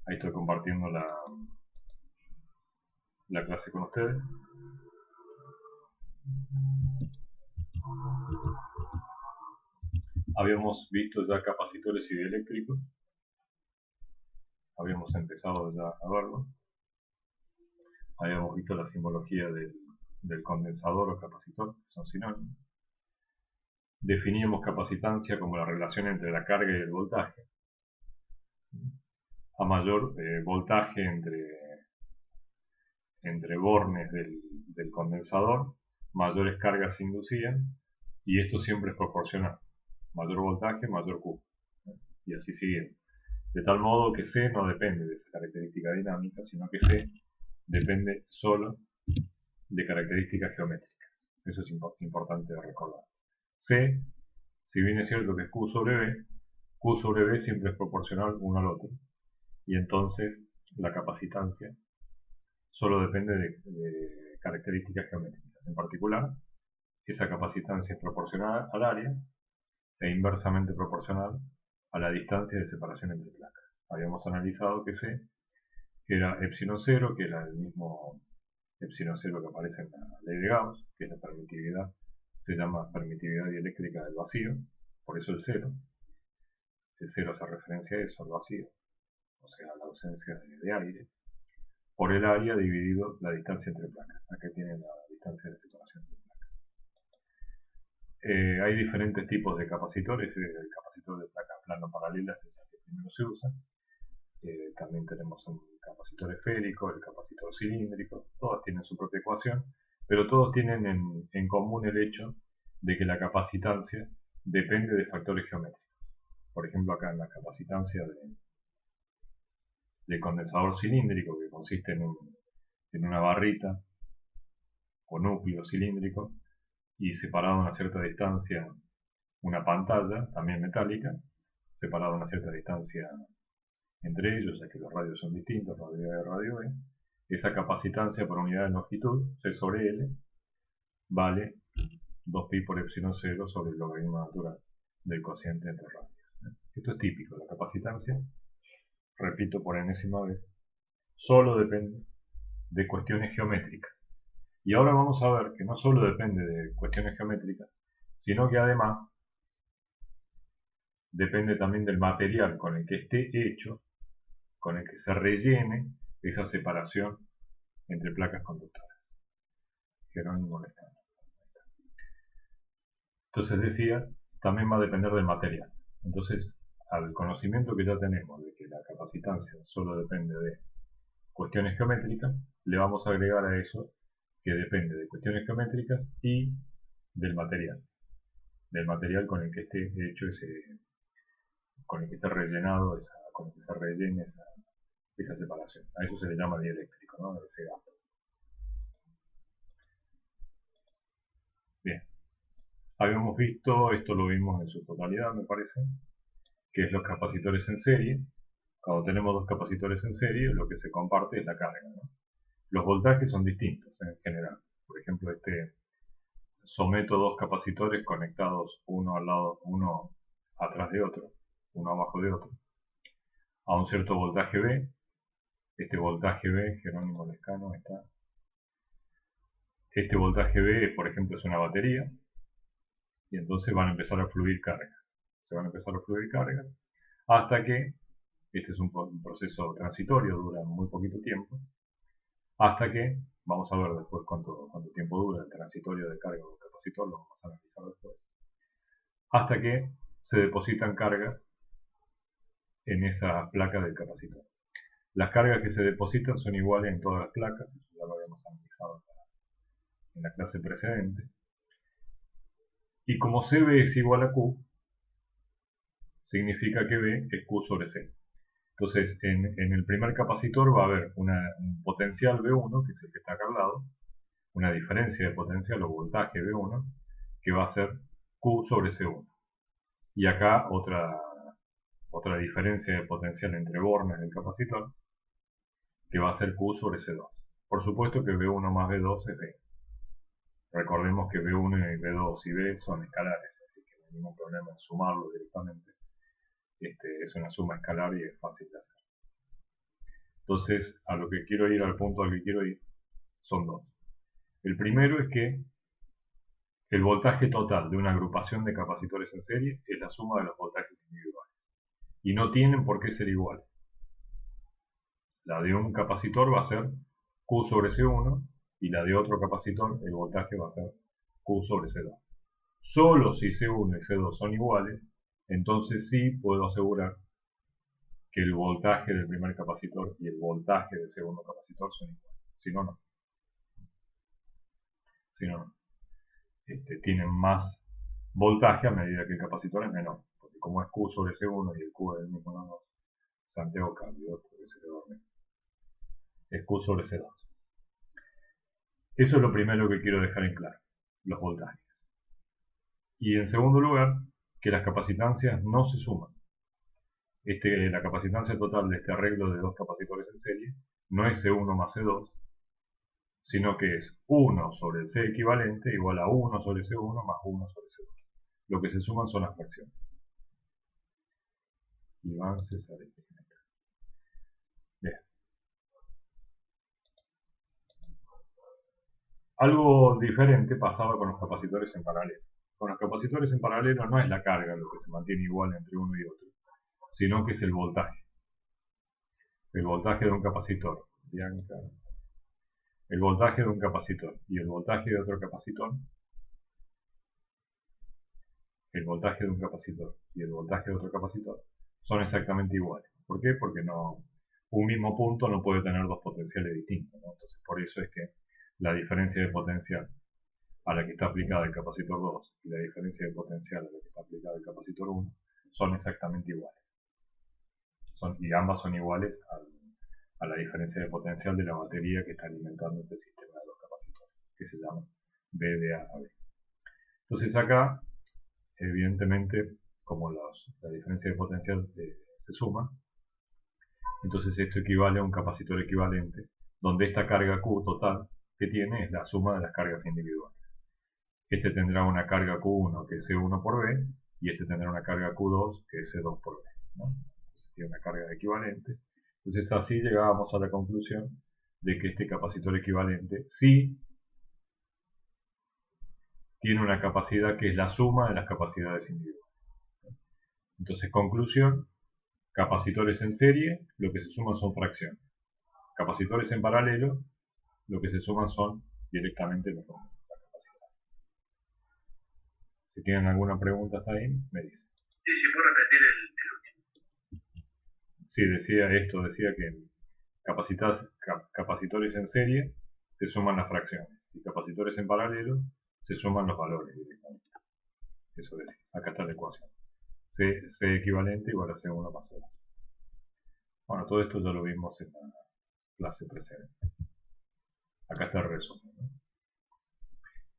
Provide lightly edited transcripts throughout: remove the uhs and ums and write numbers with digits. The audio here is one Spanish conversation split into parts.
Ahí estoy compartiendo la clase con ustedes. Habíamos visto ya capacitores y dieléctricos. Habíamos empezado ya a verlo. Habíamos visto la simbología del condensador o capacitor, que son sinónimos. Definíamos capacitancia como la relación entre la carga y el voltaje. A mayor voltaje entre bornes del condensador, mayores cargas se inducían, y esto siempre es proporcional. Mayor voltaje, mayor Q. Y así sigue. De tal modo que C no depende de esa característica dinámica, sino que C depende solo de características geométricas. Eso es importante de recordar. C, si bien es cierto que es Q sobre B siempre es proporcional uno al otro. Y entonces la capacitancia solo depende de características geométricas. En particular, esa capacitancia es proporcional al área e inversamente proporcional a la distancia de separación entre placas. Habíamos analizado que C era epsilon 0, que era el mismo epsilon 0 que aparece en la ley de Gauss, que es la permitividad, se llama permitividad dieléctrica del vacío, por eso el 0. El 0 hace referencia a eso, al vacío, o sea, a la ausencia de aire, por el área dividido la distancia entre placas. Acá tienen la distancia de separación entre placas. Hay diferentes tipos de capacitores. El capacitor de placas plano paralelas es el que primero se usa. También tenemos un capacitor esférico, el capacitor cilíndrico. Todas tienen su propia ecuación, pero todos tienen en común el hecho de que la capacitancia depende de factores geométricos. Por ejemplo, acá en la capacitancia del condensador cilíndrico, que consiste en una barrita o núcleo cilíndrico y separado a una cierta distancia una pantalla, también metálica, separado a una cierta distancia entre ellos, ya que los radios son distintos, radio A y radio B. Esa capacitancia por unidad de longitud, C sobre L, vale 2pi por epsilon 0 sobre el logaritmo natural del cociente entre radios. Esto es típico. La capacitancia, repito por enésima vez, solo depende de cuestiones geométricas. Y ahora vamos a ver que no solo depende de cuestiones geométricas, sino que además depende también del material con el que esté hecho, con el que se rellene esa separación entre placas conductoras. Jerónimo Lescano. Entonces decía, también va a depender del material. Entonces, al conocimiento que ya tenemos de que la capacitancia solo depende de cuestiones geométricas, le vamos a agregar a eso que depende de cuestiones geométricas y del material con el que esté hecho con el que esté rellenado, con el que se rellene esa separación. A eso se le llama dieléctrico, ¿no? Ese gasto. Bien. Habíamos visto, esto lo vimos en su totalidad, me parece, que es los capacitores en serie. Cuando tenemos dos capacitores en serie, lo que se comparte es la carga, ¿no? Los voltajes son distintos en general. Por ejemplo, someto dos capacitores conectados uno atrás de otro, uno abajo de otro, a un cierto voltaje B. Este voltaje B, Jerónimo Lescano, está. Este voltaje B, por ejemplo, es una batería, y entonces van a empezar a fluir cargas. Se van a empezar a fluir cargas hasta que, este es un proceso transitorio, dura muy poquito tiempo, hasta que, vamos a ver después cuánto tiempo dura el transitorio de carga de un capacitor, lo vamos a analizar después, hasta que se depositan cargas en esa placa del capacitor. Las cargas que se depositan son iguales en todas las placas, eso ya lo habíamos analizado en la clase precedente. Y como CB es igual a Q, significa que B es Q sobre C. Entonces, en el primer capacitor va a haber un potencial V1, que es el que está acá al lado, una diferencia de potencial o voltaje V1, que va a ser Q sobre C1. Y acá otra diferencia de potencial entre bornes del capacitor, que va a ser Q sobre C2. Por supuesto que V1 más V2 es B. Recordemos que V1 y V2 y B son escalares, así que no hay ningún problema en sumarlo directamente. Es una suma escalar y es fácil de hacer. Entonces, a lo que quiero ir, al punto al que quiero ir, son dos. El primero es que el voltaje total de una agrupación de capacitores en serie es la suma de los voltajes individuales. Y no tienen por qué ser iguales. La de un capacitor va a ser Q sobre C1 y la de otro capacitor, el voltaje va a ser Q sobre C2. Solo si C1 y C2 son iguales, entonces sí puedo asegurar que el voltaje del primer capacitor y el voltaje del segundo capacitor son iguales. Si no, no. Si no, no. Tienen más voltaje a medida que el capacitor es menor. Porque como es Q sobre C1 y el Q es el mismo en los dos, Santiago cambió otro que se quedó dormido. Es Q sobre C2. Eso es lo primero que quiero dejar en claro, los voltajes. Y en segundo lugar, que las capacitancias no se suman. La capacitancia total de este arreglo de dos capacitores en serie no es C1 más C2, sino que es 1 sobre el C equivalente igual a 1 sobre C1 más 1 sobre C2. Lo que se suman son las fracciones. Iván César. Bien. Algo diferente pasaba con los capacitores en paralelo. Con los capacitores en paralelo no es la carga lo que se mantiene igual entre uno y otro, sino que es el voltaje. El voltaje de un capacitor. Bianca. El voltaje de un capacitor y el voltaje de otro capacitor. El voltaje de un capacitor y el voltaje de otro capacitor son exactamente iguales. ¿Por qué? Porque un mismo punto no puede tener dos potenciales distintos, ¿no? Entonces, por eso es que la diferencia de potencial a la que está aplicada el capacitor 2 y la diferencia de potencial a la que está aplicada el capacitor 1 son exactamente iguales. Y ambas son iguales a la diferencia de potencial de la batería que está alimentando este sistema de los capacitores, que se llama B de A a B. Entonces acá, evidentemente, como la diferencia de potencial se suma, entonces esto equivale a un capacitor equivalente, donde esta carga Q total que tiene es la suma de las cargas individuales. Este tendrá una carga Q1 que es C1 por B, y este tendrá una carga Q2 que es C2 por B, ¿no? Entonces tiene una carga equivalente. Entonces así llegábamos a la conclusión de que este capacitor equivalente sí tiene una capacidad que es la suma de las capacidades individuales. Entonces, conclusión, capacitores en serie, lo que se suman son fracciones. Capacitores en paralelo, lo que se suman son directamente las capacidades. Si tienen alguna pregunta hasta ahí, me dicen. Sí, si puedo repetir el último. Sí, decía que en capacitores en serie se suman las fracciones y capacitores en paralelo se suman los valores directamente. Eso decía. Acá está la ecuación. C equivalente igual a C1 más C2. Bueno, todo esto ya lo vimos en la clase precedente. Acá está el resumen, ¿no?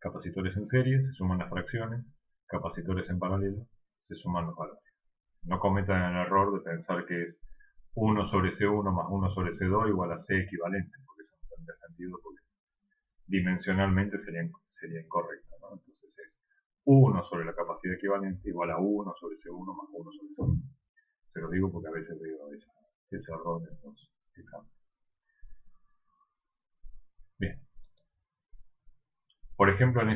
Capacitores en serie se suman las fracciones, capacitores en paralelo se suman los valores. No cometan el error de pensar que es 1 sobre C1 más 1 sobre C2 igual a C equivalente, porque eso no tendría sentido porque dimensionalmente sería incorrecto, ¿no? Entonces es 1 sobre la capacidad equivalente igual a 1 sobre C1 más 1 sobre C2. Se lo digo porque a veces veo ese error en los exámenes. Bien. Por ejemplo, en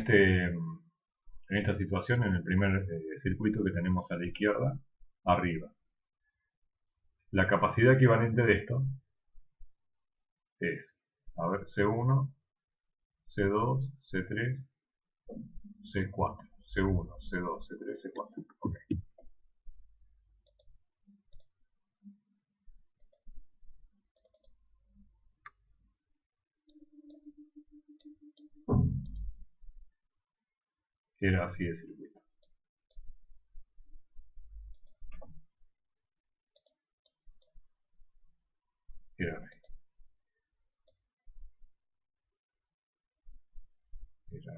esta situación, en el primer circuito que tenemos a la izquierda, arriba. La capacidad equivalente de esto es, a ver, C1, C2, C3, C4. C1, C2, C3, C4. Ok. Era así el circuito. Era así. Era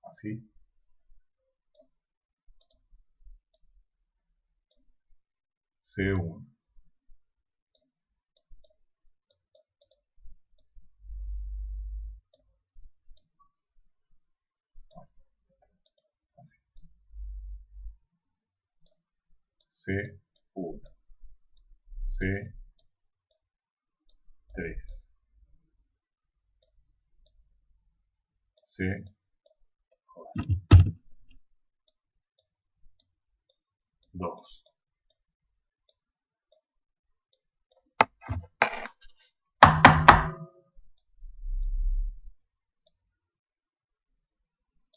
así. C1. Así. C1. C2. 3. C. 2.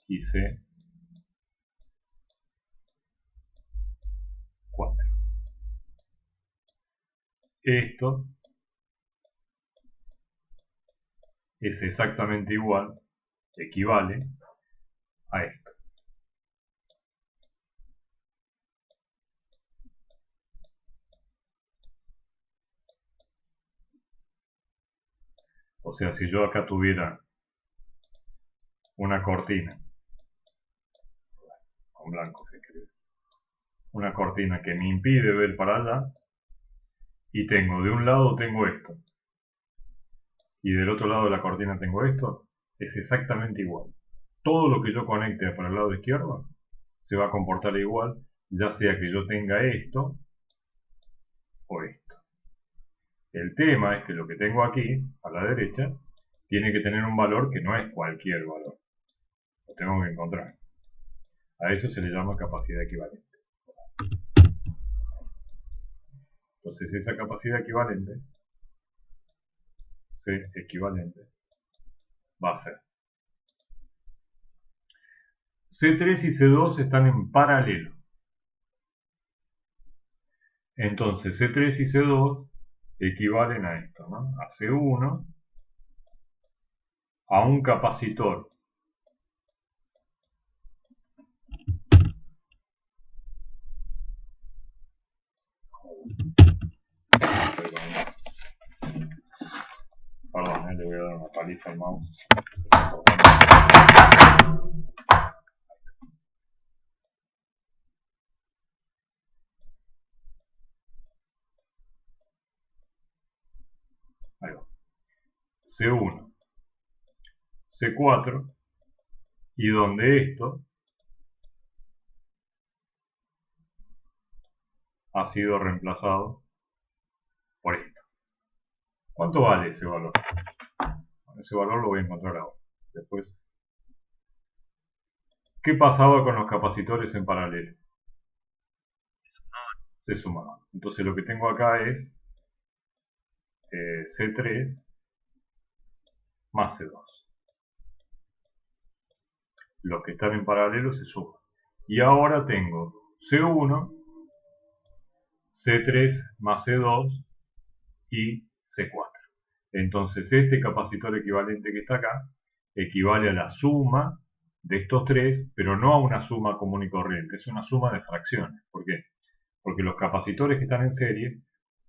Y C. 4. Esto es exactamente igual, equivale a esto. O sea, si yo acá tuviera una cortina, con blanco que escribe, una cortina que me impide ver para allá, y tengo de un lado tengo esto, y del otro lado de la cortina tengo esto, es exactamente igual. Todo lo que yo conecte para el lado izquierdo se va a comportar igual, ya sea que yo tenga esto o esto. El tema es que lo que tengo aquí, a la derecha, tiene que tener un valor que no es cualquier valor. Lo tengo que encontrar. A eso se le llama capacidad equivalente. Entonces esa capacidad equivalente, C equivalente, va a ser C3 y C2 están en paralelo. Entonces C3 y C2 equivalen a esto, ¿no? A C1, a un capacitor perdón, le voy a dar una paliza al mouse. Ahí va. C1, C4, y donde esto ha sido reemplazado por esto. ¿Cuánto vale ese valor? Bueno, ese valor lo voy a encontrar ahora. Después, ¿qué pasaba con los capacitores en paralelo? Se sumaban. Entonces lo que tengo acá es C3 más C2. Los que están en paralelo se suman. Y ahora tengo C1, C3 más C2 y C4. Entonces este capacitor equivalente que está acá equivale a la suma de estos tres, pero no a una suma común y corriente, es una suma de fracciones. ¿Por qué? Porque los capacitores que están en serie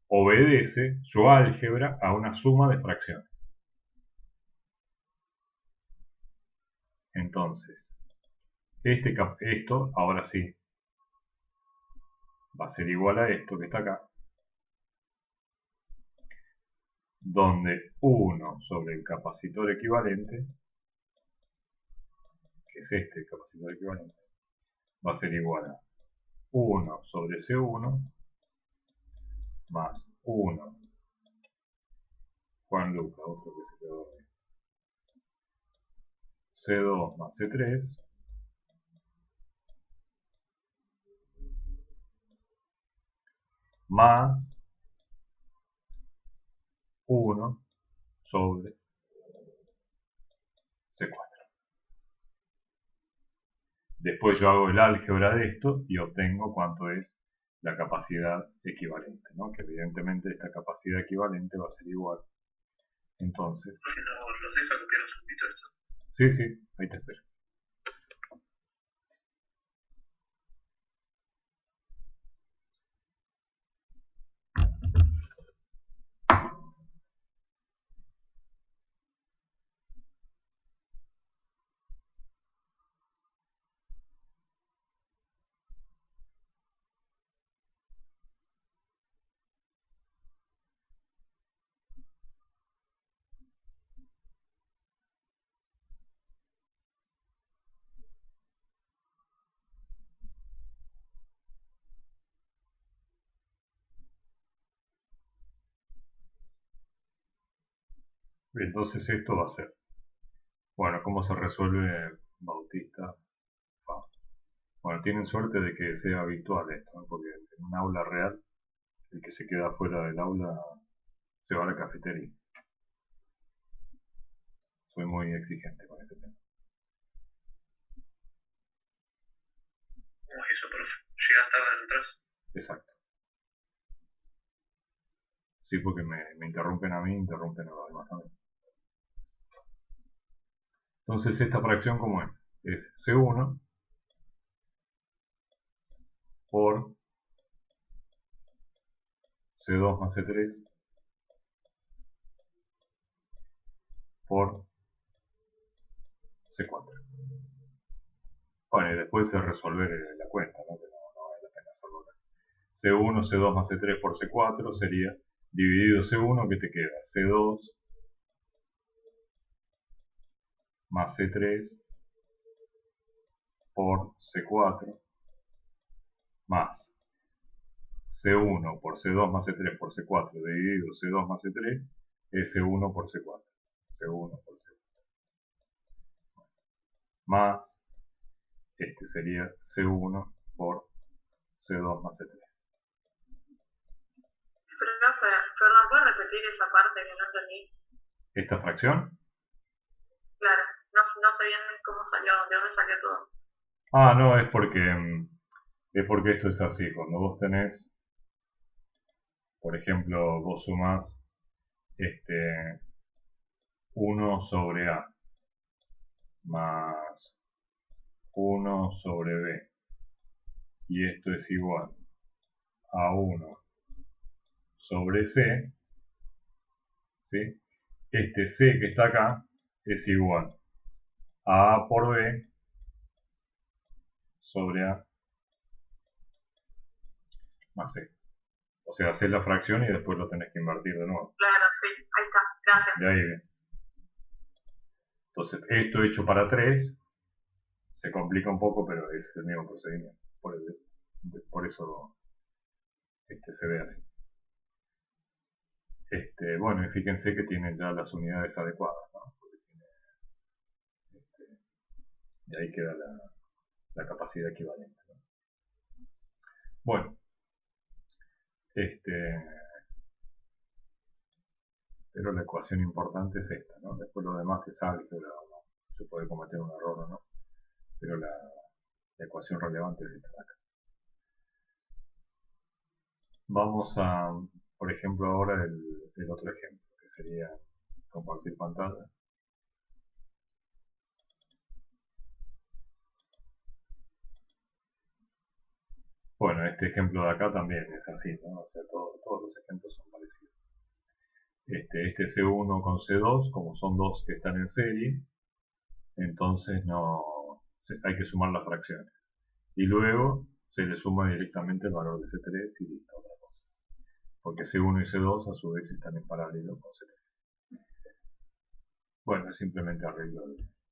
obedece su álgebra a una suma de fracciones. Entonces, esto ahora sí va a ser igual a esto que está acá, donde 1 sobre el capacitor equivalente, que es este el capacitor equivalente, va a ser igual a 1 sobre C1 más 1 Juan Luca, otro que se quedó ahí, C2 más C3 más 1 sobre C4. Después yo hago el álgebra de esto y obtengo cuánto es la capacidad equivalente, ¿no? Que evidentemente esta capacidad equivalente va a ser igual. Entonces, Si no lo sé, solo quiero un segundito esto. sí, sí, ahí te espero. Entonces esto va a ser, bueno, ¿cómo se resuelve Bautista? Bueno, tienen suerte de que sea habitual esto, ¿no? Porque en un aula real, el que se queda fuera del aula se va a la cafetería. Soy muy exigente con ese tema. ¿Cómo es eso, profe? ¿Llegas tarde al retraso? Exacto. Sí, porque me interrumpen a mí, interrumpen a los demás también. Entonces, ¿esta fracción cómo es? Es C1 por C2 más C3 por C4. Bueno, y después es resolver la cuenta, ¿no? Que no vale la pena hacerlo acá. C1, C2 más C3 por C4 sería dividido C1, que te queda C2 más C3 por C4 más C1 por C2 más C3 por C4 dividido C2 más C3 es C1 por C4. C1 por C4. Más, este sería C1 por C2 más C3. Profe, perdón, ¿puedes repetir esa parte que no entendí? ¿Esta fracción? Claro, no sé bien cómo salió, de dónde salió todo. Ah, no, es porque esto es así. Cuando vos tenés, por ejemplo, vos sumás 1 sobre A más 1 sobre B, y esto es igual a 1 sobre C, ¿sí? Este C que está acá es igual a A por B sobre A más C. O sea, haces la fracción y después lo tenés que invertir de nuevo. Claro, sí, ahí está, gracias. De ahí bien. Entonces, esto hecho para 3 se complica un poco, pero es el mismo procedimiento. Por eso se ve así. Bueno, y fíjense que tiene ya las unidades adecuadas, ¿no? Porque y ahí queda la capacidad equivalente, ¿no? Bueno, pero la ecuación importante es esta, ¿no? Después lo demás es álgebra, ¿no? Se puede cometer un error o no, pero la ecuación relevante es esta de acá. Vamos a, por ejemplo, ahora el otro ejemplo, que sería compartir pantalla. Bueno, este ejemplo de acá también es así, ¿no? O sea, todos los ejemplos son parecidos. Este C1 con C2, como son dos que están en serie, entonces hay que sumar las fracciones. Y luego se le suma directamente el valor de C3 y listo, otra cosa. Porque C1 y C2 a su vez están en paralelo con C3. Bueno, es simplemente arreglo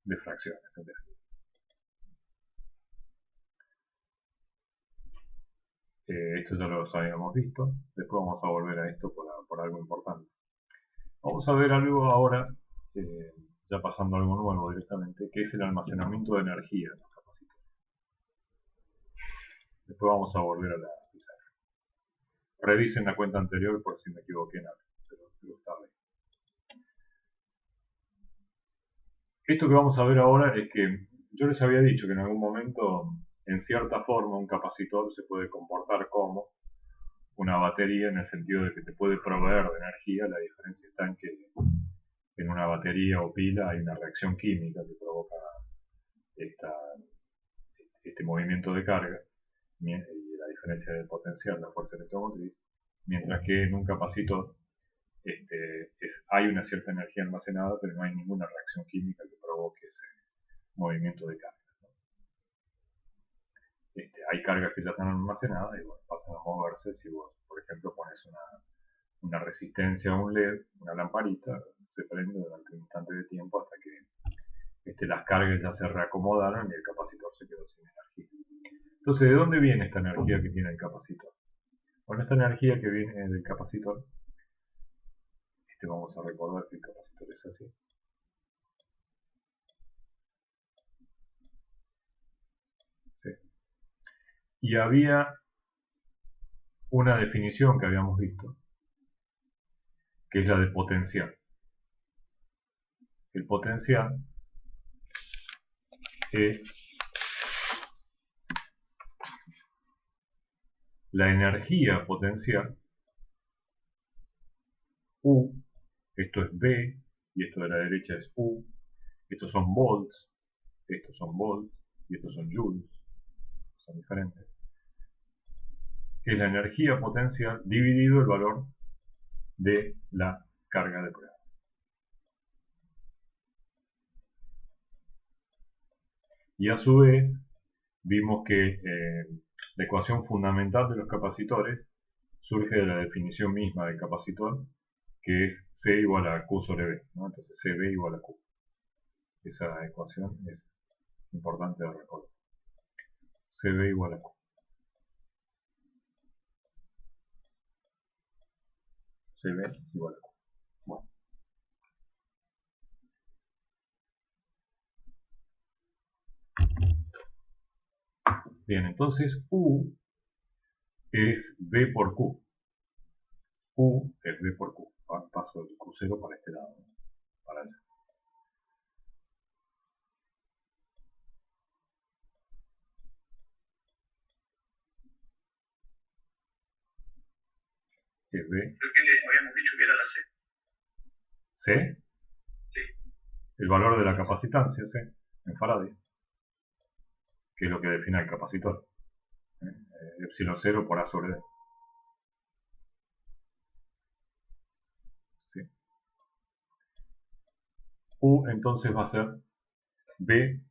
de fracciones. Esto ya lo habíamos visto. Después vamos a volver a esto por algo importante. Vamos a ver algo ahora, ya pasando a algo nuevo directamente, que es el almacenamiento de energía en los capacitores. Después vamos a volver a la pizarra. Revisen la cuenta anterior por si me equivoqué en algo, pero está bien. Esto que vamos a ver ahora es que yo les había dicho que en algún momento, en cierta forma, un capacitor se puede comportar como una batería en el sentido de que te puede proveer de energía. La diferencia está en que en una batería o pila hay una reacción química que provoca este movimiento de carga y la diferencia de potencial, la fuerza electromotriz, mientras que en un capacitor hay una cierta energía almacenada, pero no hay ninguna reacción química que provoque ese movimiento de carga, ¿no? Hay cargas que ya están almacenadas y bueno, pasan a moverse. Si vos, por ejemplo, pones una resistencia a un LED, una lamparita, se prende durante un instante de tiempo hasta que las cargas ya se reacomodaron y el capacitor se quedó sin energía. Entonces, ¿de dónde viene esta energía que tiene el capacitor? Bueno, esta energía que viene del capacitor Vamos a recordar que el capacitor es así. ¿Sí? Y había una definición que habíamos visto, que es la de potencial. El potencial es la energía potencial U, esto es V, y esto de la derecha es U, estos son volts, y estos son joules, son diferentes. Es la energía potencial dividido el valor de la carga de prueba. Y a su vez, vimos que la ecuación fundamental de los capacitores surge de la definición misma del capacitor, que es C igual a Q sobre V, ¿no? Entonces CB igual a Q. Esa ecuación es importante de recordar. CB igual a Q. CB igual a Q. Bueno. Bien, entonces U es V por Q. U es V por Q. Paso el Q0 para este lado, ¿no? Para allá. Es V. Creo que habíamos dicho que era la C. C. Sí. El valor de la capacitancia, C, en Faraday, que es lo que define el capacitor. Epsilon 0 por A sobre D. ¿Sí? U entonces va a ser V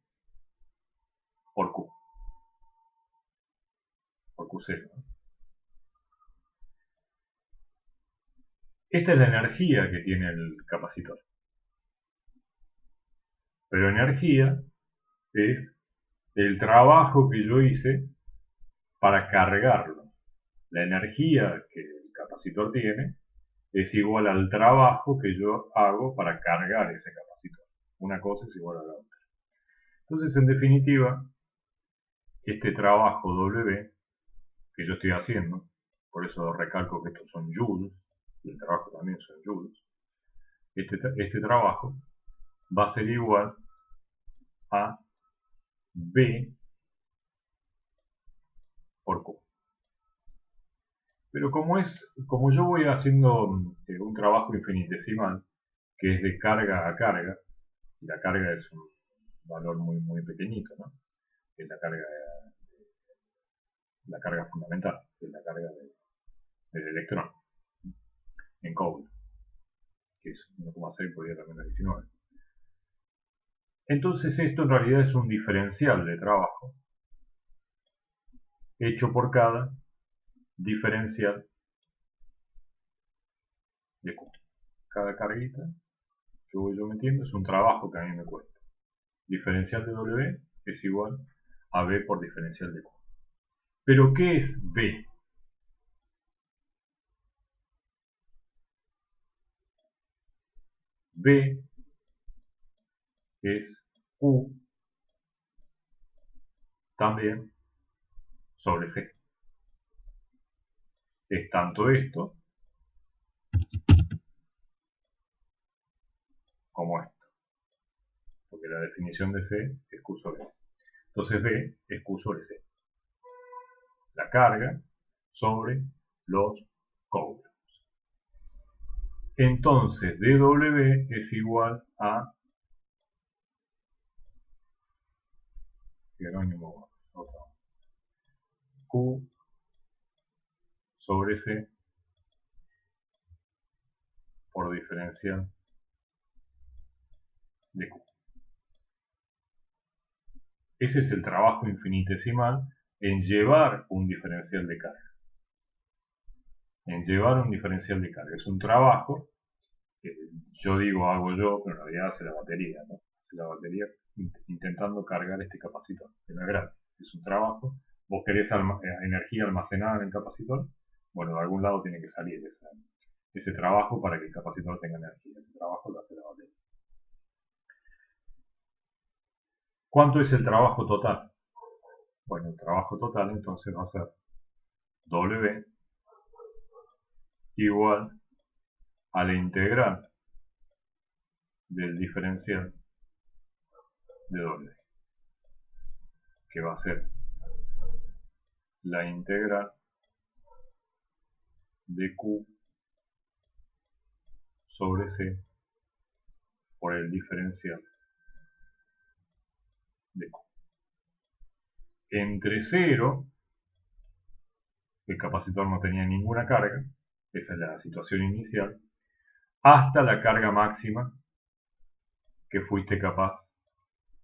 por Q. Por Q0. ¿No? Esta es la energía que tiene el capacitor. Pero energía es el trabajo que yo hice para cargarlo. La energía que el capacitor tiene es igual al trabajo que yo hago para cargar ese capacitor. Una cosa es igual a la otra. Entonces, en definitiva, este trabajo W que yo estoy haciendo, por eso recalco que estos son joules, y el trabajo también son joules, este trabajo va a ser igual a V por Q. Pero como yo voy haciendo un trabajo infinitesimal, que es de carga a carga, y la carga es un valor muy, muy pequeñito, ¿no? Es la carga fundamental, que es la carga del electrón en cobre, que es 1,6 por 10 a la menos 19. Entonces esto en realidad es un diferencial de trabajo hecho por cada diferencial de Q. Cada carguita que voy yo metiendo es un trabajo que a mí me cuesta. Diferencial de W es igual a V por diferencial de Q. ¿Pero qué es V? V es Q también sobre C. Es tanto esto como esto. Porque la definición de C es Q sobre C. Entonces V es Q sobre C. La carga sobre los coulombs. Entonces dW es igual a Jerónimo, Q sobre C por diferencial de Q. Ese es el trabajo infinitesimal en llevar un diferencial de carga. En llevar un diferencial de carga. Es un trabajo que yo digo hago yo, pero en realidad hace la batería, ¿no? Hace la batería intentando cargar este capacitor, que no es gratis. Es un trabajo. Vos querés energía almacenada en el capacitor, bueno, de algún lado tiene que salir ese trabajo para que el capacitor tenga energía. Ese trabajo lo hace la batería. ¿Cuánto es el trabajo total? Bueno, el trabajo total entonces va a ser W igual a la integral del diferencial de W, que va a ser la integral de Q sobre C por el diferencial de Q. Entre 0, el capacitor no tenía ninguna carga, esa es la situación inicial, hasta la carga máxima que fuiste capaz,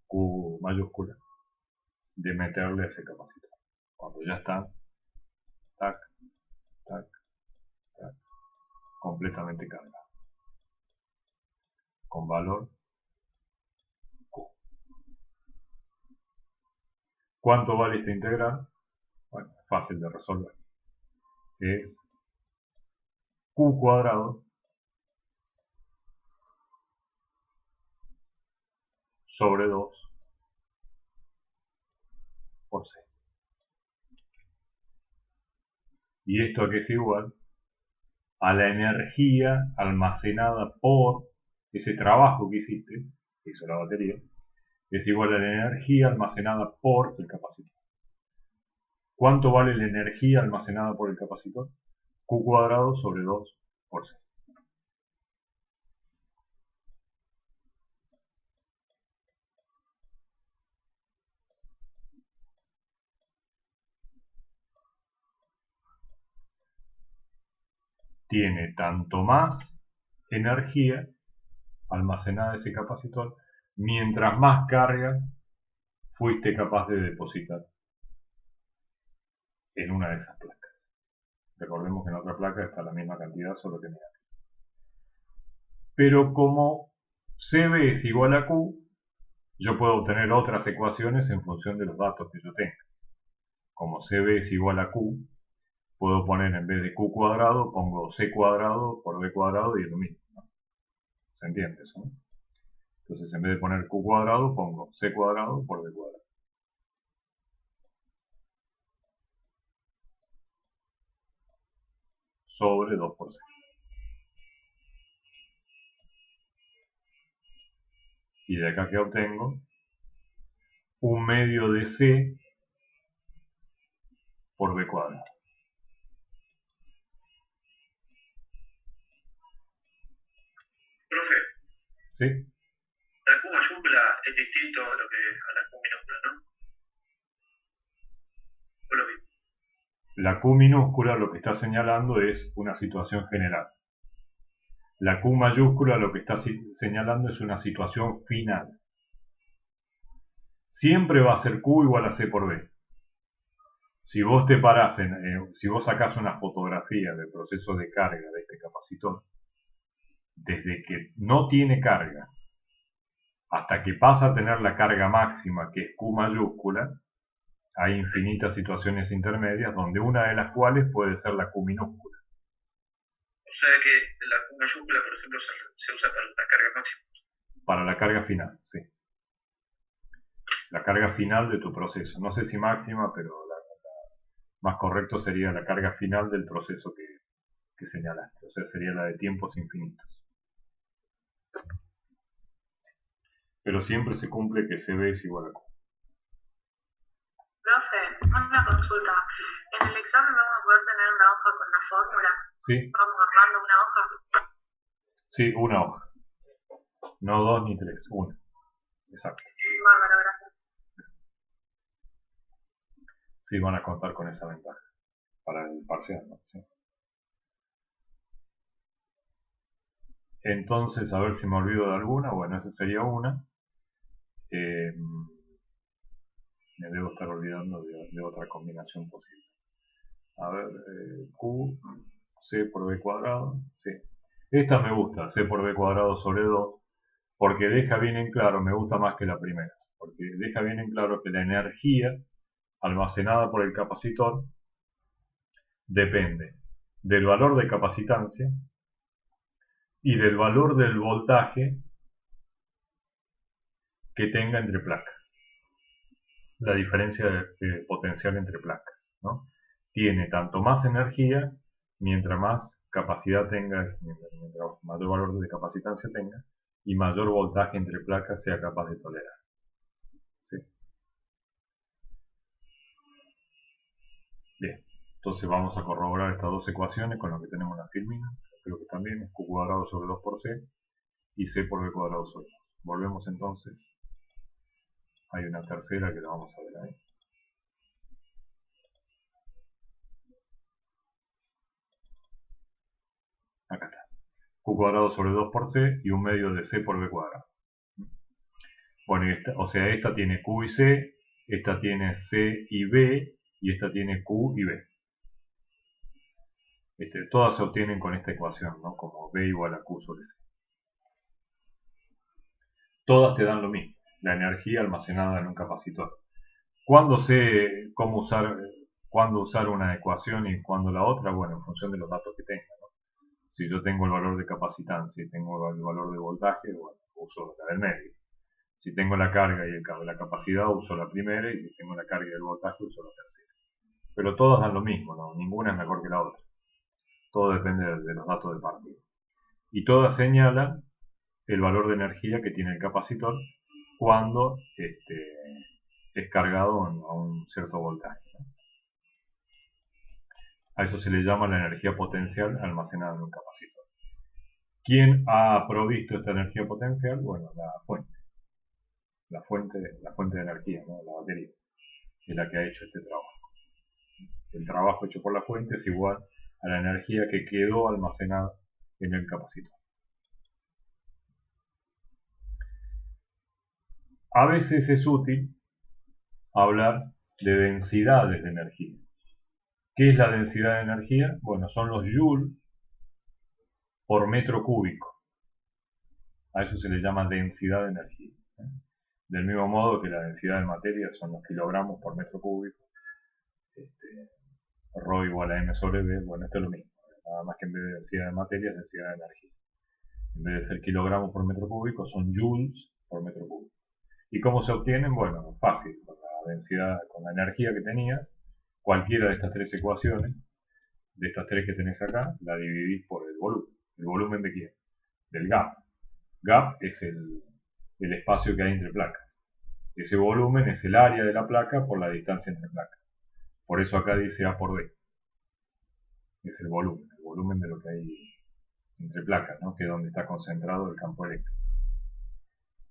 Q mayúscula, de meterle a ese capacitor. Cuando ya está, tac, tac, tac, completamente cargado, con valor Q. ¿Cuánto vale esta integral? Bueno, es fácil de resolver. Es Q cuadrado sobre 2 por C. ¿Y esto a qué es igual? A la energía almacenada por ese trabajo que hiciste, que hizo la batería, es igual a la energía almacenada por el capacitor. ¿Cuánto vale la energía almacenada por el capacitor? Q cuadrado sobre 2 por C. Tiene tanto más energía almacenada ese capacitor, mientras más cargas fuiste capaz de depositar en una de esas placas. Recordemos que en otra placa está la misma cantidad, solo que negativa. Pero como CB es igual a Q, yo puedo obtener otras ecuaciones en función de los datos que yo tenga. Como CB es igual a Q, puedo poner en vez de Q cuadrado, pongo C cuadrado por B cuadrado y es lo mismo, ¿no? ¿Se entiende eso, no? Entonces en vez de poner Q cuadrado, pongo C cuadrado por B cuadrado. Sobre 2 por C. Y de acá que obtengo 1/2 de C por B cuadrado. Profe, ¿Sí? la Q mayúscula es distinto a la Q minúscula, ¿no? ¿O lo mismo? La Q minúscula lo que está señalando es una situación general. La Q mayúscula lo que está señalando es una situación final. Siempre va a ser Q igual a C por B. Si vos te parás, si vos sacás una fotografía del proceso de carga de este capacitor, desde que no tiene carga hasta que pasa a tener la carga máxima, que es Q mayúscula, hay infinitas situaciones intermedias, donde una de las cuales puede ser la Q minúscula. O sea que la Q mayúscula, por ejemplo, se usa para la carga máxima. Para la carga final, sí. La carga final de tu proceso. No sé si máxima, pero más correcto sería la carga final del proceso que señalaste. O sea, sería la de tiempos infinitos. Pero siempre se cumple que CB es igual a Q. Profe, una consulta. En el examen vamos a poder tener una hoja con las fórmulas. ¿Sí? Vamos armando una hoja. Sí, una hoja. No 2 ni 3, una. Exacto. Bárbaro, gracias. Sí, van a contar con esa ventaja para el parcial, ¿no? ¿Sí? Entonces, a ver si me olvido de alguna. Bueno, esa sería una. Me debo estar olvidando de otra combinación posible. A ver, Q, C por B cuadrado. Sí. Esta me gusta, C por B cuadrado sobre 2, porque deja bien en claro, me gusta más que la primera, porque deja bien en claro que la energía almacenada por el capacitor depende del valor de capacitancia y del valor del voltaje que tenga entre placas. La diferencia de potencial entre placas, ¿no? Tiene tanto más energía, mientras más capacidad tenga, mientras mayor valor de capacitancia tenga, y mayor voltaje entre placas sea capaz de tolerar. ¿Sí? Bien, entonces vamos a corroborar estas dos ecuaciones con lo que tenemos en la filmina. Creo que también es Q cuadrado sobre 2 por C y C por B cuadrado sobre 2. Volvemos entonces. Hay una tercera que la vamos a ver ahí. Acá está. Q cuadrado sobre 2 por C y un medio de C por B cuadrado. Bueno, o sea, esta tiene Q y C, esta tiene C y B, y esta tiene Q y B. Todas se obtienen con esta ecuación, ¿no? Como B igual a Q sobre C. Todas te dan lo mismo, la energía almacenada en un capacitor. ¿Cuándo sé cuándo usar una ecuación y cuándo la otra? Bueno, en función de los datos que tenga, ¿no? Si yo tengo el valor de capacitancia y tengo el valor de voltaje, bueno, uso la del medio. Si tengo la carga y la capacidad, uso la primera, y si tengo la carga y el voltaje, uso la tercera. Pero todas dan lo mismo, ¿no? Ninguna es mejor que la otra. Todo depende de los datos de partida. Y todas señalan el valor de energía que tiene el capacitor cuando es cargado a un cierto voltaje, ¿no? A eso se le llama la energía potencial almacenada en un capacitor. ¿Quién ha provisto esta energía potencial? Bueno, la fuente. La fuente de energía, ¿no? La batería, es la que ha hecho este trabajo. El trabajo hecho por la fuente es igual a la energía que quedó almacenada en el capacitor. A veces es útil hablar de densidades de energía. ¿Qué es la densidad de energía? Bueno, son los joules por metro cúbico. A eso se le llama densidad de energía. Del mismo modo que la densidad de materia son los kilogramos por metro cúbico. Rho igual a m sobre b. Bueno, esto es lo mismo. Nada más que en vez de densidad de materia es densidad de energía. En vez de ser kilogramos por metro cúbico son joules por metro cúbico. ¿Y cómo se obtienen? Bueno, fácil. Con la densidad, con la energía que tenías, cualquiera de estas tres ecuaciones, de estas tres que tenés acá, la dividís por el volumen. ¿El volumen de quién? Del gap. Gap es el espacio que hay entre placas. Ese volumen es el área de la placa por la distancia entre placas. Por eso acá dice A por D. Es el volumen de lo que hay entre placas, ¿no? Que es donde está concentrado el campo eléctrico.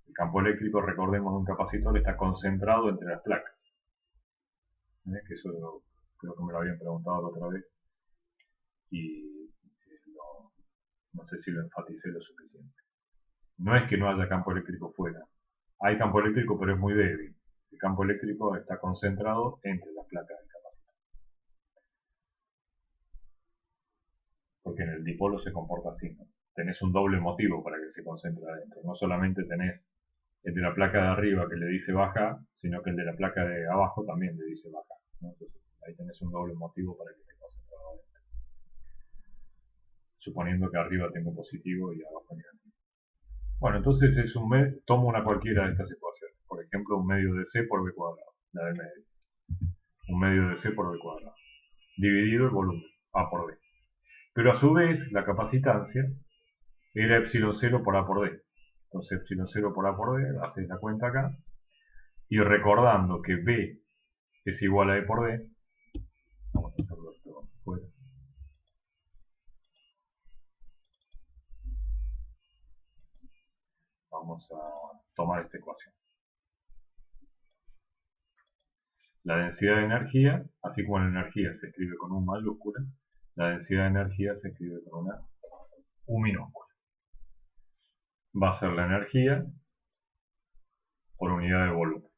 El campo eléctrico, recordemos, de un capacitor está concentrado entre las placas. Que eso creo que me lo habían preguntado la otra vez. Y no sé si lo enfaticé lo suficiente. No es que no haya campo eléctrico fuera. Hay campo eléctrico, pero es muy débil. El campo eléctrico está concentrado entre las placas del capacitor. Porque en el dipolo se comporta así, ¿no? Tenés un doble motivo para que se concentre adentro. No solamente tenés el de la placa de arriba que le dice baja, sino que el de la placa de abajo también le dice baja, ¿no? Entonces ahí tenés un doble motivo para que esté concentrado adentro. Suponiendo que arriba tengo positivo y abajo negativo. Bueno, entonces tomo una cualquiera de estas ecuaciones. Por ejemplo, un medio de C por B cuadrado, la del medio. Un medio de C por B cuadrado. Dividido el volumen, A por D. Pero a su vez, la capacitancia era epsilon 0 por A por D. Entonces, epsilon 0 por A por D, hacéis la cuenta acá. Y recordando que B es igual a E por D, vamos a hacerlo esto fuera. Vamos a tomar esta ecuación. La densidad de energía, así como la energía se escribe con U mayúscula, la densidad de energía se escribe con una U minúscula. Va a ser la energía por unidad de volumen.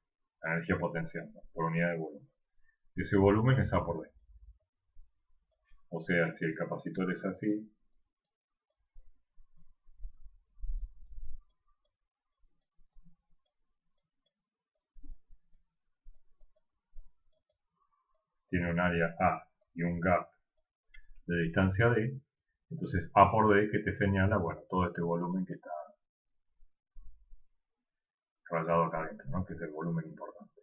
La energía potencial, ¿no? Por unidad de volumen. Ese volumen es A por D. O sea, si el capacitor es así, tiene un área A y un gap de distancia D, Entonces A por D que te señala, bueno, todo este volumen que está rayado acá adentro, ¿no? Que es el volumen importante.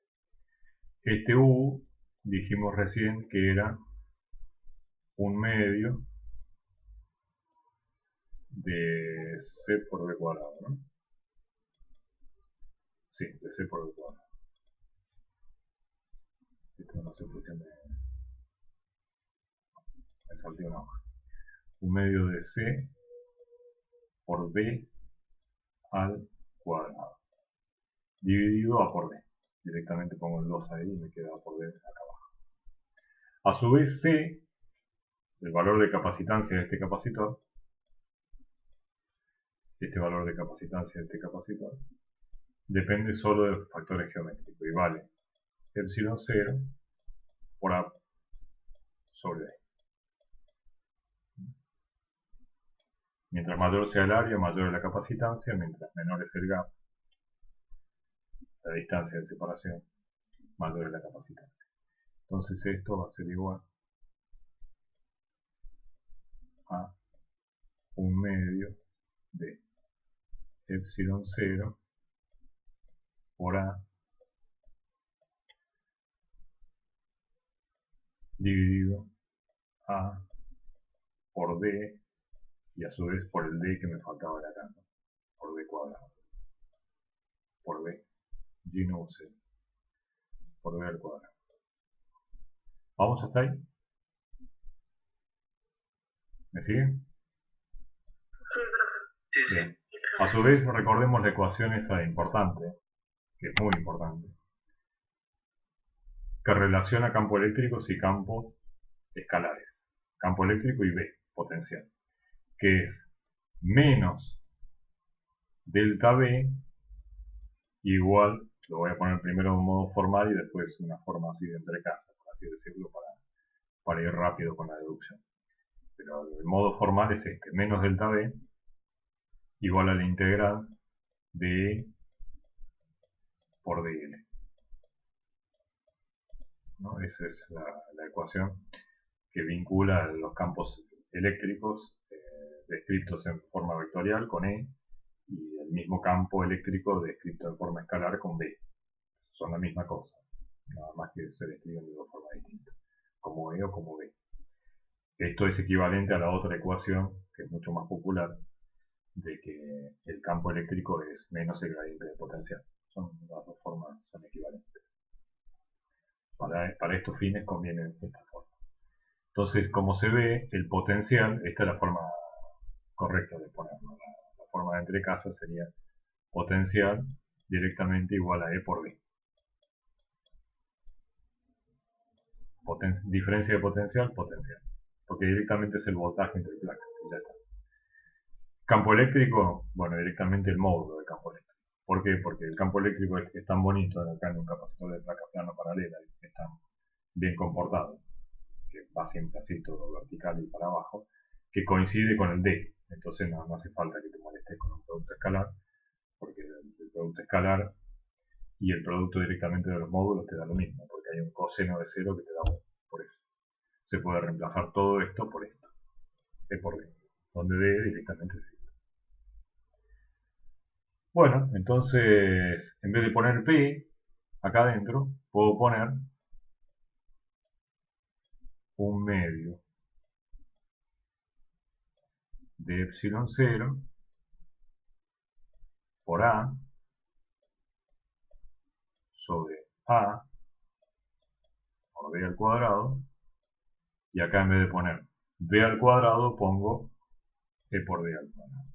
Este U dijimos recién que era un medio de C por B cuadrado, ¿no? Sí, de C por B cuadrado. Esto no se puede me salté una hoja. Un medio de C por B al cuadrado. Dividido A por D. Directamente pongo el 2 ahí y me queda A por D acá abajo. A su vez C, el valor de capacitancia de este capacitor, depende solo de los factores geométricos y vale epsilon 0 por A sobre D. Mientras mayor sea el área, mayor es la capacitancia, mientras menor es el gap, la distancia de separación, mayor es la capacitancia. Entonces esto va a ser igual a un medio de epsilon 0 por A dividido A por D y a su vez por el D que me faltaba de acá, ¿no? Por D cuadrado, por B, G no C, por B al cuadrado. ¿Vamos hasta ahí? ¿Me siguen? Sí, profe. Sí, Bien. A su vez, recordemos la ecuación esa importante, que es muy importante, que relaciona campos eléctricos y campos escalares. Campo eléctrico y B, potencial. Que es menos delta B igual, lo voy a poner primero en modo formal y después una forma así de entre casas, por así decirlo, para ir rápido con la deducción. Pero el modo formal es este, menos delta B igual a la integral de E por dl. ¿No? Esa es la ecuación que vincula los campos eléctricos descritos en forma vectorial con E y el mismo campo eléctrico descrito en forma escalar con B. Son la misma cosa, nada más que se describen de dos formas distintas, como E o como B. Esto es equivalente a la otra ecuación, que es mucho más popular, de que el campo eléctrico es menos el gradiente de potencial. Las dos formas son equivalentes. Para estos fines conviene esta forma. Entonces, como se ve, el potencial, esta es la forma correcta de ponerlo. La forma de entre casas sería potencial directamente igual a E por B. Diferencia de potencial, potencial. Porque directamente es el voltaje entre placas. Y ya está. Campo eléctrico, bueno, directamente el módulo del campo eléctrico. ¿Por qué? Porque el campo eléctrico es tan bonito acá en un capacitor de placa plano paralela, es tan bien comportado, que va siempre así todo vertical y para abajo, que coincide con el D. Entonces no hace falta que te molestes con un producto escalar, porque el producto escalar y el producto directamente de los módulos te da lo mismo, porque hay un coseno de 0 que te da 1, por eso. Se puede reemplazar todo esto por esto, E por D, donde D directamente es esto. Bueno, entonces, en vez de poner P acá adentro, puedo poner un medio de epsilon 0 por A sobre A por B al cuadrado, y acá en vez de poner B al cuadrado pongo E por D al cuadrado.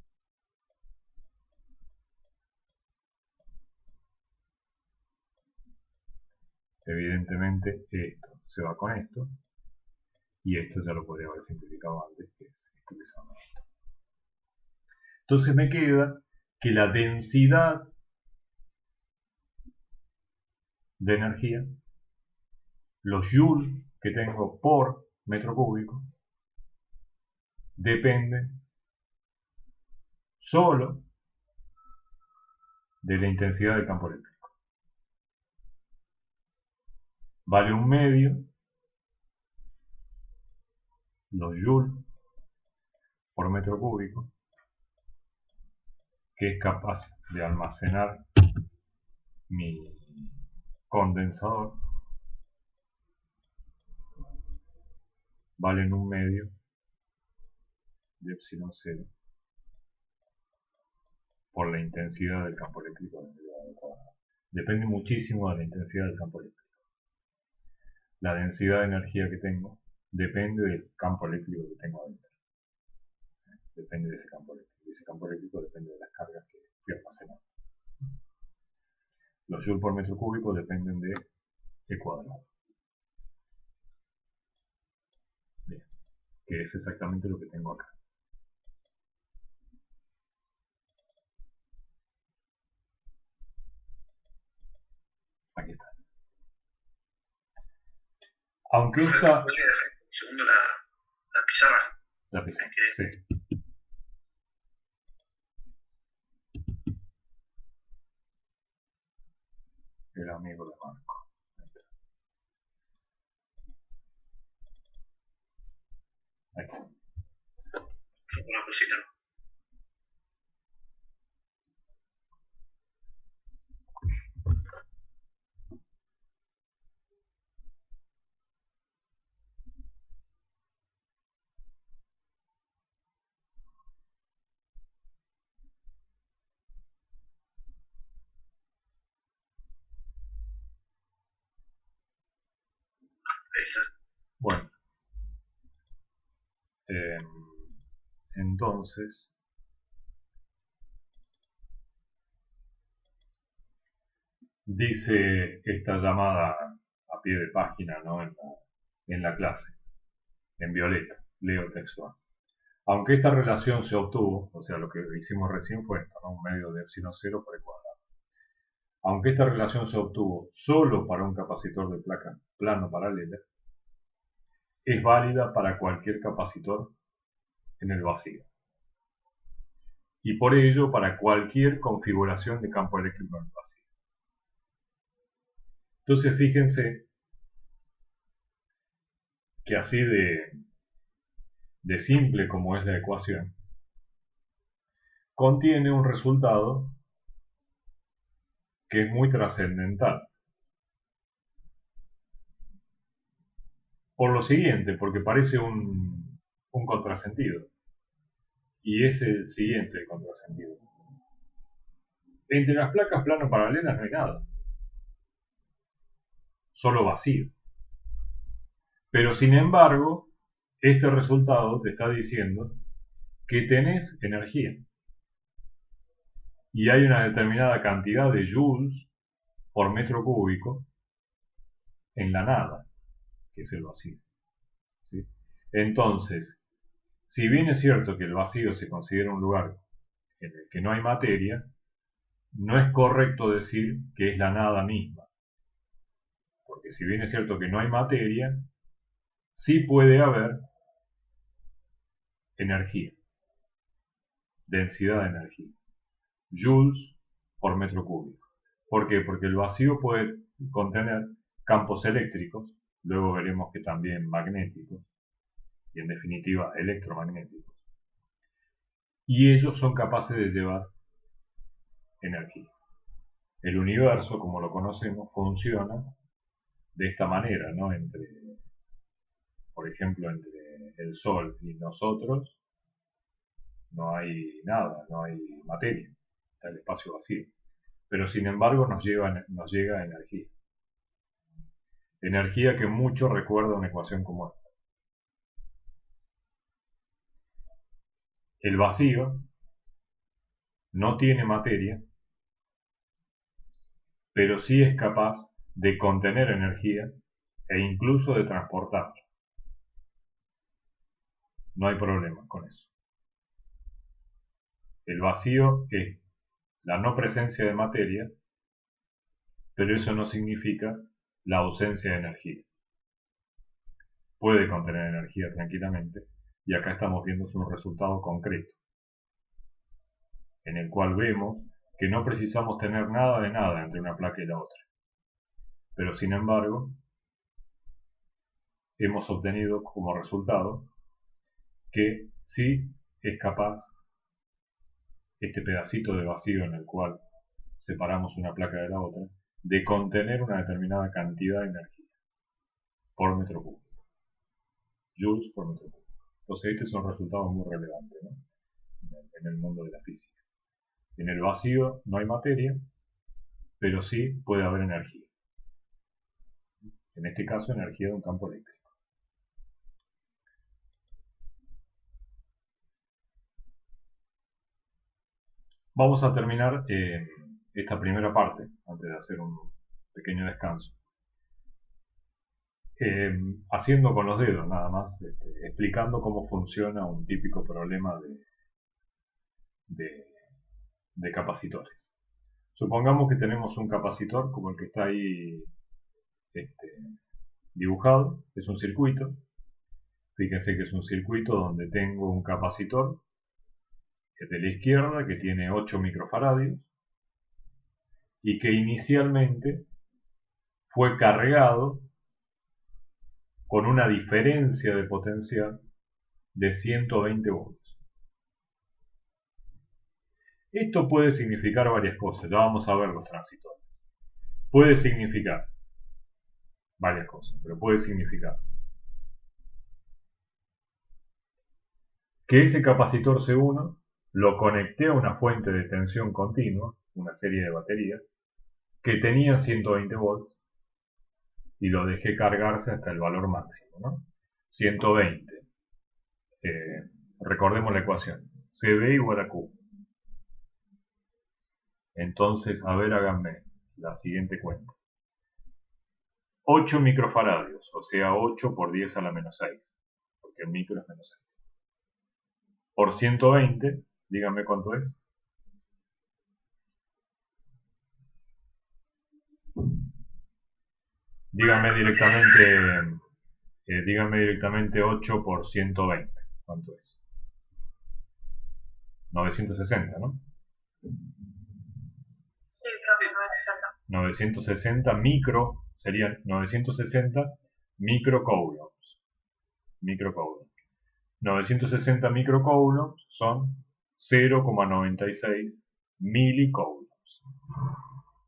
Evidentemente esto se va con esto, y esto ya lo podría haber simplificado antes, que es esto que se va con esto. Entonces me queda que la densidad de energía, los joules que tengo por metro cúbico, dependen solo de la intensidad del campo eléctrico. Vale un medio los joules por metro cúbico, que es capaz de almacenar mi condensador, valen 1/2 de epsilon 0 por la intensidad del campo eléctrico del elevado al cuadrado. Depende muchísimo de la intensidad del campo eléctrico. La densidad de energía que tengo depende del campo eléctrico que tengo adentro. Depende de ese campo eléctrico. Ese campo eléctrico depende de las cargas que fui almacenando. Los joules por metro cúbico dependen de E cuadrado. Bien, que es exactamente lo que tengo acá. Aquí está. Aunque esta... ¿Puede dejar un segundo la pizarra? La pizarra, sí. El amigo de Marco. Ahí está. Una cosita. Bueno, entonces, dice esta llamada a pie de página, ¿no? en la clase, en violeta, leo textual. Aunque esta relación se obtuvo, o sea, lo que hicimos recién fue esto, ¿no? 1/2 de epsilon 0 por E cuadrado. Aunque esta relación se obtuvo solo para un capacitor de placa plano paralela, es válida para cualquier capacitor en el vacío. Y por ello para cualquier configuración de campo eléctrico en el vacío. Entonces fíjense que así de simple como es la ecuación, contiene un resultado que es muy trascendental. Por lo siguiente, porque parece un contrasentido. Y es el siguiente contrasentido. Entre las placas plano paralelas no hay nada. Solo vacío. Pero sin embargo, este resultado te está diciendo que tenés energía. Y hay una determinada cantidad de joules por metro cúbico en la nada, que es el vacío. ¿Sí? Entonces, si bien es cierto que el vacío se considera un lugar en el que no hay materia, no es correcto decir que es la nada misma. Porque si bien es cierto que no hay materia, sí puede haber energía, densidad de energía, joules por metro cúbico. ¿Por qué? Porque el vacío puede contener campos eléctricos, luego veremos que también magnéticos, y en definitiva electromagnéticos, y ellos son capaces de llevar energía. El universo, como lo conocemos, funciona de esta manera, ¿no? Por ejemplo, entre el Sol y nosotros no hay nada, no hay materia, está el espacio vacío. Pero sin embargo nos llega energía. Energía que mucho recuerda una ecuación como esta. El vacío no tiene materia, pero sí es capaz de contener energía e incluso de transportarla. No hay problema con eso. El vacío es la no presencia de materia, pero eso no significa la ausencia de energía. Puede contener energía tranquilamente, y acá estamos viendo un resultado concreto, en el cual vemos que no precisamos tener nada de nada entre una placa y la otra. Pero sin embargo, hemos obtenido como resultado que sí es capaz, este pedacito de vacío en el cual separamos una placa de la otra, de contener una determinada cantidad de energía por metro cúbico, joules por metro cúbico. Entonces este es un resultado muy relevante, ¿no? En el mundo de la física. En el vacío no hay materia, pero sí puede haber energía. En este caso, energía de un campo eléctrico. Vamos a terminar esta primera parte, antes de hacer un pequeño descanso, haciendo con los dedos nada más, explicando cómo funciona un típico problema de capacitores. Supongamos que tenemos un capacitor como el que está ahí dibujado, es un circuito. Fíjense que es un circuito donde tengo un capacitor de la izquierda que tiene 8 microfaradios y que inicialmente fue cargado con una diferencia de potencial de 120 volts. Esto puede significar varias cosas, ya vamos a ver los transitores. Puede significar varias cosas, pero puede significar que ese capacitor C1 lo conecté a una fuente de tensión continua, una serie de baterías, que tenía 120 volts y lo dejé cargarse hasta el valor máximo, ¿no? 120. Recordemos la ecuación. CB igual a Q. Entonces, a ver, háganme la siguiente cuenta. 8 microfaradios, o sea, 8 por 10 a la menos 6, porque el micro es menos 6. Por 120, díganme cuánto es. Díganme directamente 8 por 120. ¿Cuánto es? 960, ¿no? Sí, profe, 960. 960 micro, serían 960 microcoulombs. 960 microcoulombs son 0,96 milicoulombs.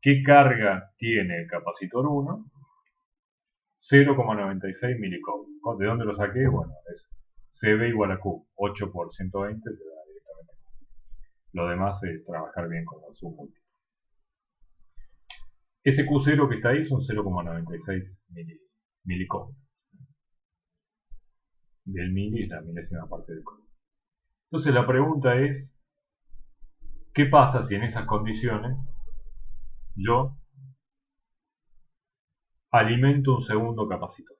¿Qué carga tiene el capacitor 1? 0,96 milicoulombs. ¿De dónde lo saqué? Bueno, es CB igual a Q. 8 por 120 te da directamente Q. Lo demás es trabajar bien con los submúltiplos. Ese Q0 que está ahí son 0,96 milicoulombs. Del mili es la milésima parte del coulomb. Entonces la pregunta es, ¿qué pasa si en esas condiciones yo alimento un segundo capacitor?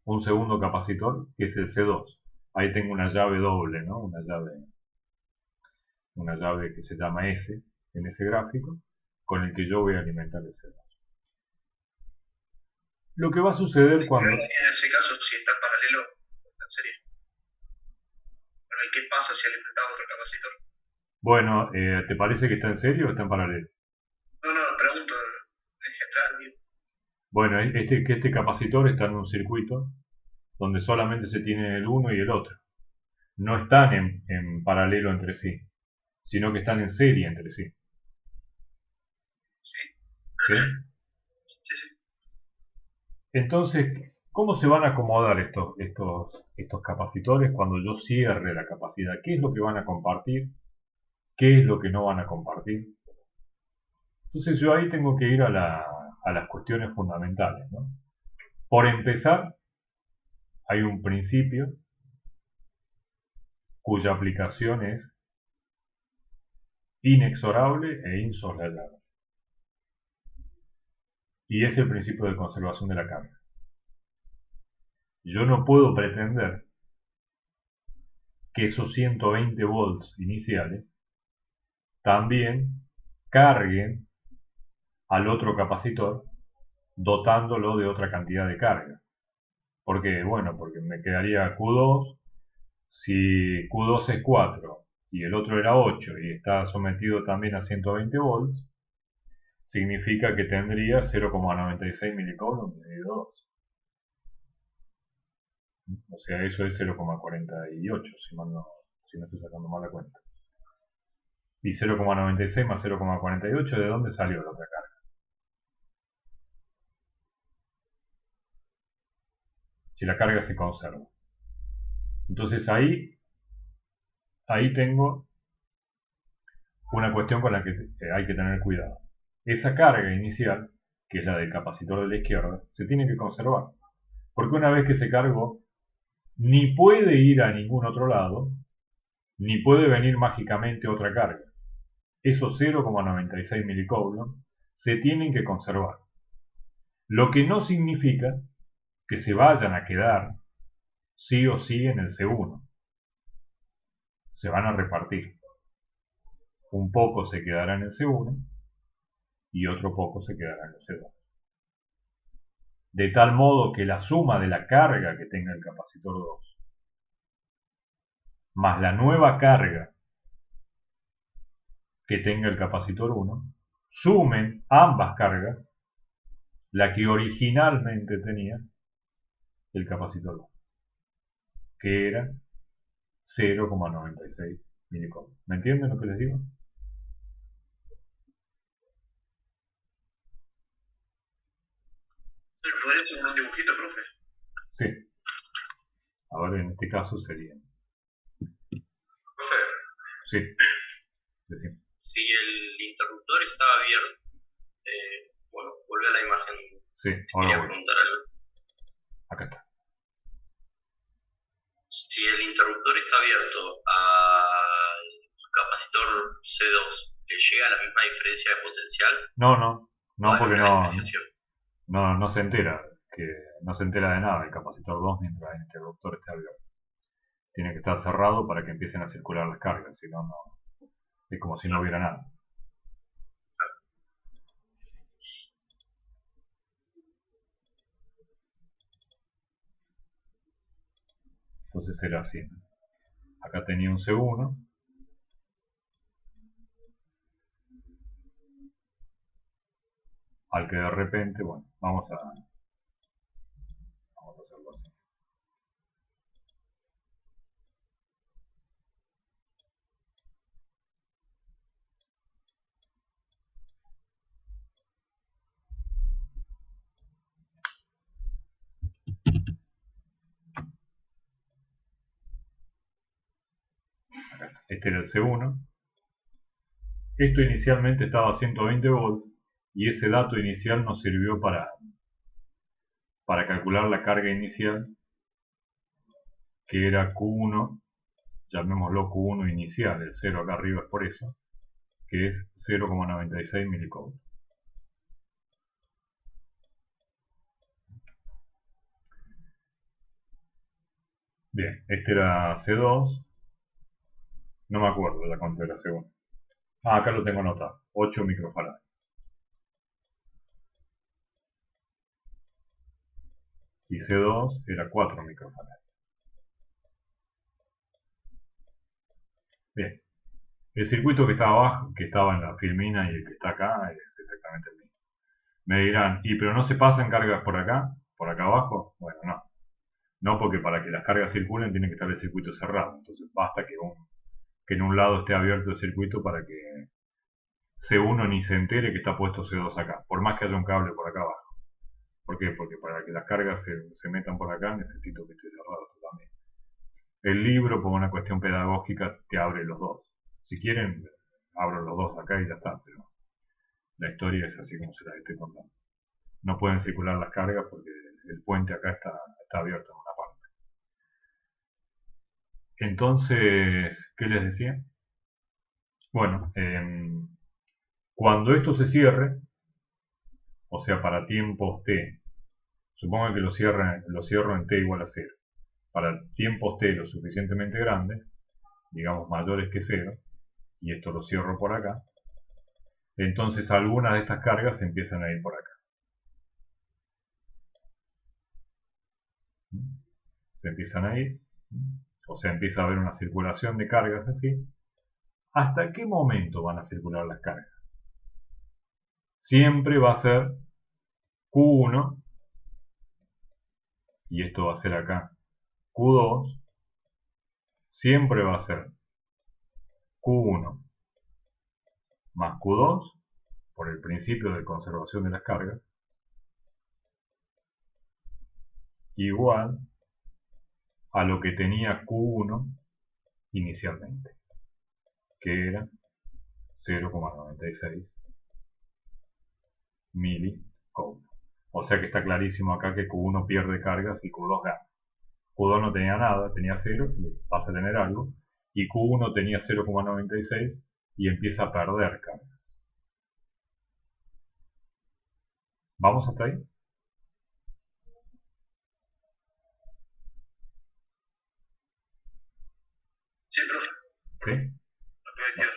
Un segundo capacitor que es el C2. Ahí tengo una llave doble, ¿no? Una llave que se llama S en ese gráfico, con el que yo voy a alimentar el C2. Lo que va a suceder cuando... En ese caso, si está en paralelo, está en serie. Bueno, ¿y qué pasa si alimentamos otro capacitor? Bueno, ¿te parece que está en serio o está en paralelo? No, pregunto en general, digo. Bueno, este capacitor está en un circuito donde solamente se tiene el uno y el otro. No están en paralelo entre sí, sino que están en serie entre sí. Sí. ¿Sí? Sí. Entonces, ¿cómo se van a acomodar estos capacitores cuando yo cierre la capacidad? ¿Qué es lo que van a compartir? ¿Qué es lo que no van a compartir? Entonces yo ahí tengo que ir a las cuestiones fundamentales, ¿no? Por empezar, hay un principio cuya aplicación es inexorable e insoslayable. Y es el principio de conservación de la carga. Yo no puedo pretender que esos 120 volts iniciales también carguen al otro capacitor dotándolo de otra cantidad de carga. ¿Por qué? Bueno, porque me quedaría Q2, si Q2 es 4 y el otro era 8 y está sometido también a 120 volts, significa que tendría 0,96 milicoulombs dividido 2. O sea, eso es 0,48, si no estoy sacando mal la cuenta. Y 0,96 más 0,48, ¿de dónde salió la otra carga? Si la carga se conserva. Entonces ahí tengo una cuestión con la que hay que tener cuidado. Esa carga inicial, que es la del capacitor de la izquierda, se tiene que conservar. Porque una vez que se cargó, ni puede ir a ningún otro lado, ni puede venir mágicamente otra carga. Esos 0,96 milicoulomb se tienen que conservar. Lo que no significa que se vayan a quedar sí o sí en el C1. Se van a repartir. Un poco se quedará en el C1 y otro poco se quedará en el C2. De tal modo que la suma de la carga que tenga el capacitor 2 más la nueva carga que tenga el capacitor 1, sumen ambas cargas la que originalmente tenía el capacitor 2, que era 0,96 milicoulomb. ¿Me entienden lo que les digo? ¿Podría hacer un dibujito, profe? Sí. Ahora en este caso sería. Profe, Sí. Decime. si el interruptor está abierto, bueno, vuelve a la imagen. Sí, ahora Quería voy. preguntar algo. Acá está. Si el interruptor está abierto al capacitor C2, ¿le llega la misma diferencia de potencial? No, porque no. no se entera. No se entera de nada el capacitor 2 mientras el interruptor esté abierto. Tiene que estar cerrado para que empiecen a circular las cargas, si no, es como si no hubiera nada. Entonces era así. Acá tenía un C1. Al que de repente, bueno, vamos a hacerlo así. Este era el C1. Esto inicialmente estaba a 120 volts y ese dato inicial nos sirvió para calcular la carga inicial, que era Q1, llamémoslo Q1 inicial, el 0 acá arriba es por eso, que es 0,96 milicoulomb. Bien, este era C2. No me acuerdo ya cuánto era C1. Acá lo tengo anotado. 8 microfarads. Y C2 era 4 microfarads. Bien. El circuito que estaba abajo, que estaba en la filmina y el que está acá es exactamente el mismo. Me dirán, ¿y pero no se pasan cargas por acá abajo? Bueno, no. No, porque para que las cargas circulen tiene que estar el circuito cerrado. Entonces basta que en un lado esté abierto el circuito para que C1 ni se entere que está puesto C2 acá, por más que haya un cable por acá abajo. ¿Por qué? Porque para que las cargas se metan por acá necesito que esté cerrado esto también. El libro, por una cuestión pedagógica, te abre los dos. Si quieren, abro los dos acá y ya está, pero la historia es así como se las estoy contando. No pueden circular las cargas porque el puente acá está abierto en una parte. Entonces, ¿qué les decía? Bueno, cuando esto se cierre, o sea, para tiempos t, supongo que lo cierro en t igual a 0. Para tiempos t lo suficientemente grandes, digamos mayores que 0, y esto lo cierro por acá, entonces algunas de estas cargas empiezan a ir por acá. Se empiezan a ir, o sea, empieza a haber una circulación de cargas así. ¿Hasta qué momento van a circular las cargas? Siempre va a ser Q1, y esto va a ser acá Q2 siempre va a ser Q1 más Q2 por el principio de conservación de las cargas igual a lo que tenía Q1 inicialmente, que era 0,96 milicoulomb. O sea que está clarísimo acá que Q1 pierde cargas y Q2 gana. Q2 no tenía nada, tenía 0 y pasa a tener algo, y Q1 tenía 0,96 y empieza a perder cargas. ¿Vamos hasta ahí? Sí, profe. ¿Sí? Lo puede quedar.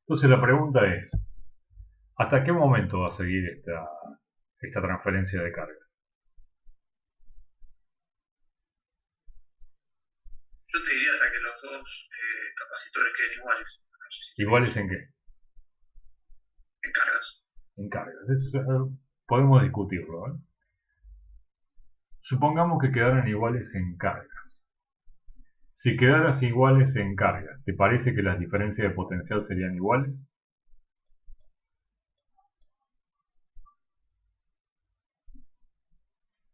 Entonces la pregunta es, ¿hasta qué momento va a seguir esta transferencia de carga? Yo te diría hasta que los dos capacitores queden iguales. No sé si ¿Iguales en qué? en cargas. En cargas. Podemos discutirlo, ¿eh? Supongamos que quedaran iguales en cargas. Si quedaras iguales en cargas, ¿te parece que las diferencias de potencial serían iguales?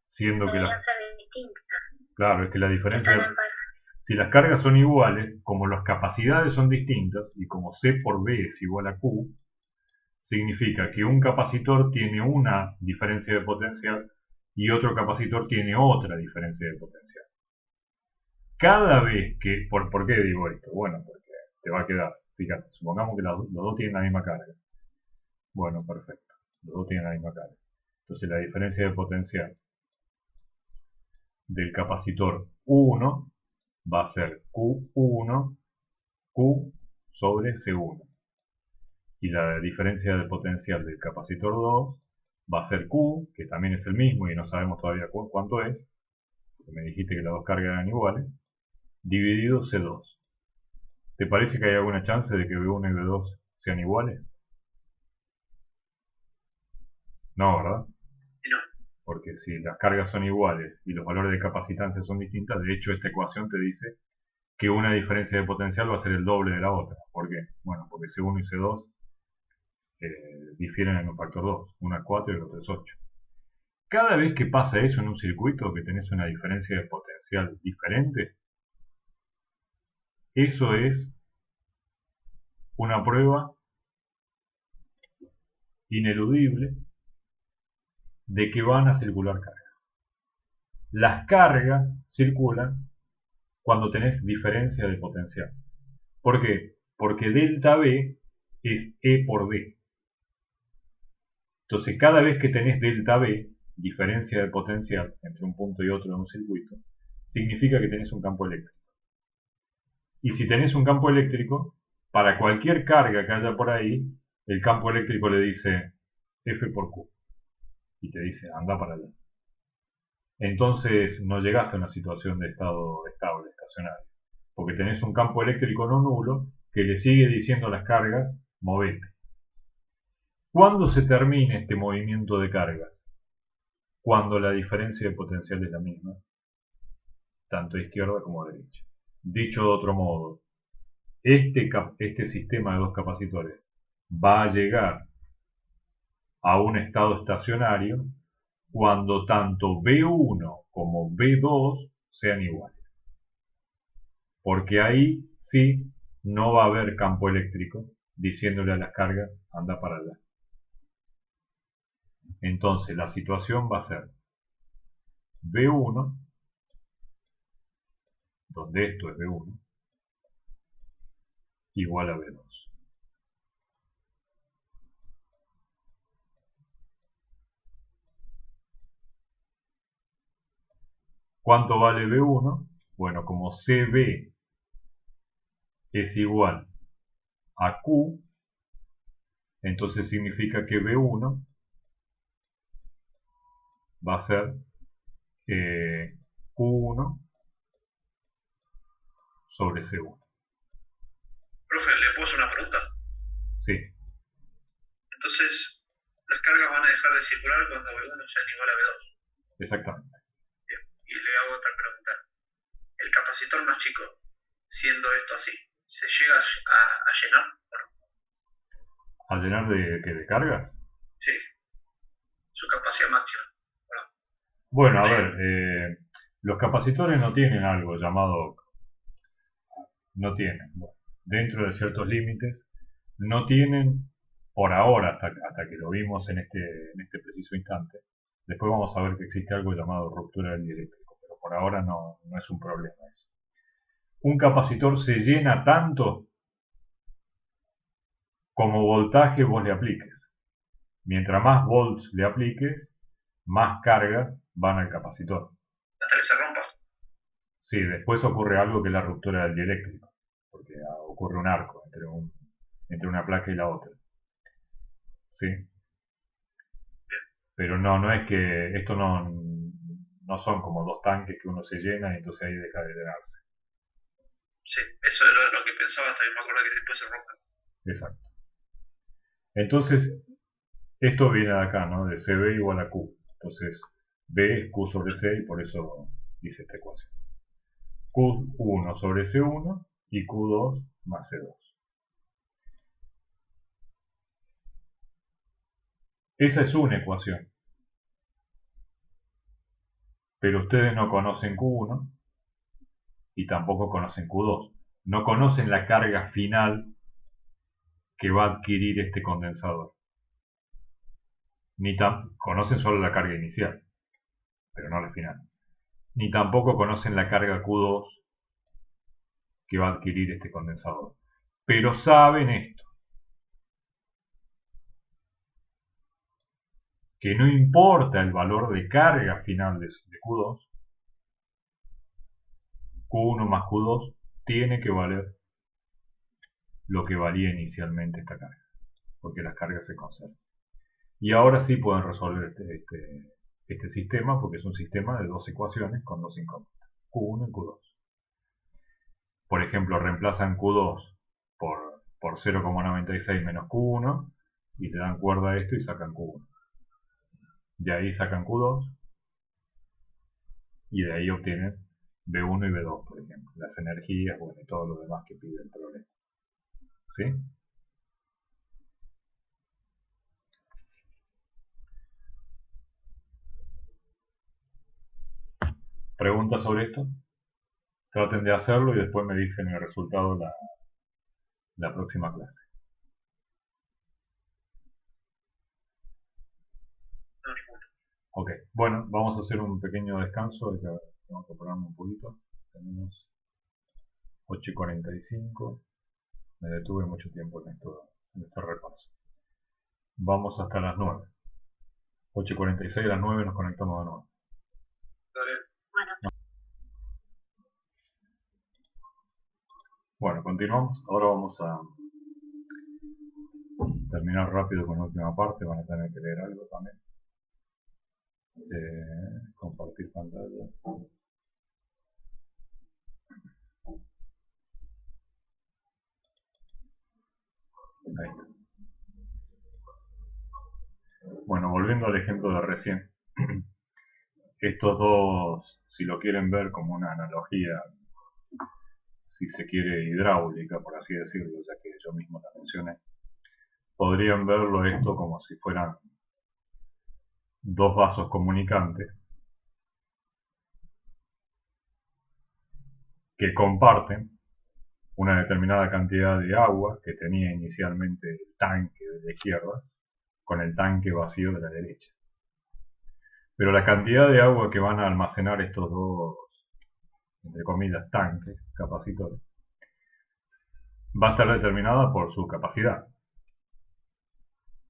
Siendo que Deberían ser distintas. claro, es que la diferencia, Están en par- si las cargas son iguales, como las capacidades son distintas y como C por B es igual a Q, significa que un capacitor tiene una diferencia de potencial y otro capacitor tiene otra diferencia de potencial. Cada vez que, ¿por qué digo esto? Bueno, porque te va a quedar, fíjate, supongamos que los dos tienen la misma carga. Bueno, perfecto, los dos tienen la misma carga. Entonces la diferencia de potencial del capacitor 1 va a ser Q1 Q sobre C1. Y la diferencia de potencial del capacitor 2 va a ser Q, que también es el mismo y no sabemos todavía cuánto es, porque me dijiste que las dos cargas eran iguales, dividido C2. ¿Te parece que hay alguna chance de que B1 y B2 sean iguales? No, ¿verdad? Y no. Porque si las cargas son iguales y los valores de capacitancia son distintas, de hecho esta ecuación te dice que una diferencia de potencial va a ser el doble de la otra. ¿Por qué? Bueno, porque C1 y C2 difieren en un factor 2. Uno es 4 y el otro es 8. Cada vez que pasa eso en un circuito, que tenés una diferencia de potencial diferente, eso es una prueba ineludible de que van a circular cargas. Las cargas circulan cuando tenés diferencia de potencial. ¿Por qué? Porque delta B es E por D. Entonces, cada vez que tenés delta B, diferencia de potencial entre un punto y otro en un circuito, significa que tenés un campo eléctrico. Y si tenés un campo eléctrico, para cualquier carga que haya por ahí, el campo eléctrico le dice F por Q. Y te dice, anda para allá. Entonces no llegaste a una situación de estado estable, estacionario. Porque tenés un campo eléctrico no nulo que le sigue diciendo a las cargas, movete. ¿Cuándo se termina este movimiento de cargas? Cuando la diferencia de potencial es la misma, tanto a izquierda como a derecha. Dicho de otro modo, este sistema de dos capacitores va a llegar a un estado estacionario cuando tanto B1 como B2 sean iguales. Porque ahí sí no va a haber campo eléctrico diciéndole a las cargas anda para allá. Entonces la situación va a ser B1, donde esto es B1, igual a B2. ¿Cuánto vale B1? Bueno, como CB es igual a Q, entonces significa que B1 va a ser Q1 sobre C1. Profe, ¿le puedo hacer una pregunta? Sí, Entonces, las cargas van a dejar de circular cuando B1 sean igual a B2. exactamente. capacitor más chico, siendo esto así, ¿se llega a llenar? ¿A llenar de cargas? Sí, su capacidad máxima. Bueno, a ver, los capacitores no tienen algo llamado, no tienen, bueno, dentro de ciertos límites, no tienen por ahora, hasta que lo vimos en este preciso instante. Después vamos a ver que existe algo llamado ruptura del dieléctrico, pero por ahora no es un problema eso. Un capacitor se llena tanto como voltaje vos le apliques. Mientras más volts le apliques, más cargas van al capacitor. Hasta que se rompa. Sí, después ocurre algo que es la ruptura del dieléctrico, porque ocurre un arco entre una placa y la otra. ¿Sí? Pero no es que esto no son como dos tanques que uno se llena y entonces ahí deja de llenarse. Sí, eso es lo que pensaba hasta que me acordé que después se rompe. Exacto. Entonces, esto viene de acá, ¿no? De CB igual a Q. Entonces, B es Q sobre C y por eso hice esta ecuación. Q1 sobre C1 y Q2 más C2. Esa es una ecuación. Pero ustedes no conocen Q1 y tampoco conocen Q2. No conocen la carga final que va a adquirir este condensador. Conocen solo la carga inicial, pero no la final. Ni tampoco conocen la carga Q2 que va a adquirir este condensador. Pero saben esto, que no importa el valor de carga final de Q2, Q1 más Q2 tiene que valer lo que valía inicialmente esta carga, porque las cargas se conservan. Y ahora sí pueden resolver este sistema, porque es un sistema de dos ecuaciones con dos incógnitas, Q1 y Q2. Por ejemplo, reemplazan Q2 por 0,96 menos Q1 y le dan cuerda a esto y sacan Q1. De ahí sacan Q2 y de ahí obtienen B1 y B2, por ejemplo. Las energías, bueno, y todo lo demás que pide el problema. ¿Sí? ¿Preguntas sobre esto? Traten de hacerlo y después me dicen el resultado la próxima clase. Ok, bueno, vamos a hacer un pequeño descanso, vamos a ponerme un poquito. Tenemos 8:45. Me detuve mucho tiempo en este repaso. Vamos hasta las 9. 8:46, a las 9 nos conectamos de nuevo. Bueno, continuamos. Ahora vamos a terminar rápido con la última parte. Van a tener que leer algo también. Compartir pantalla. Ahí está. Bueno, volviendo al ejemplo de recién. Estos dos, si lo quieren ver como una analogía, si se quiere, hidráulica, por así decirlo, ya que yo mismo la mencioné, podrían verlo esto como si fueran dos vasos comunicantes que comparten una determinada cantidad de agua que tenía inicialmente el tanque de la izquierda con el tanque vacío de la derecha. Pero la cantidad de agua que van a almacenar estos dos, entre comillas, tanques, capacitores, va a estar determinada por su capacidad.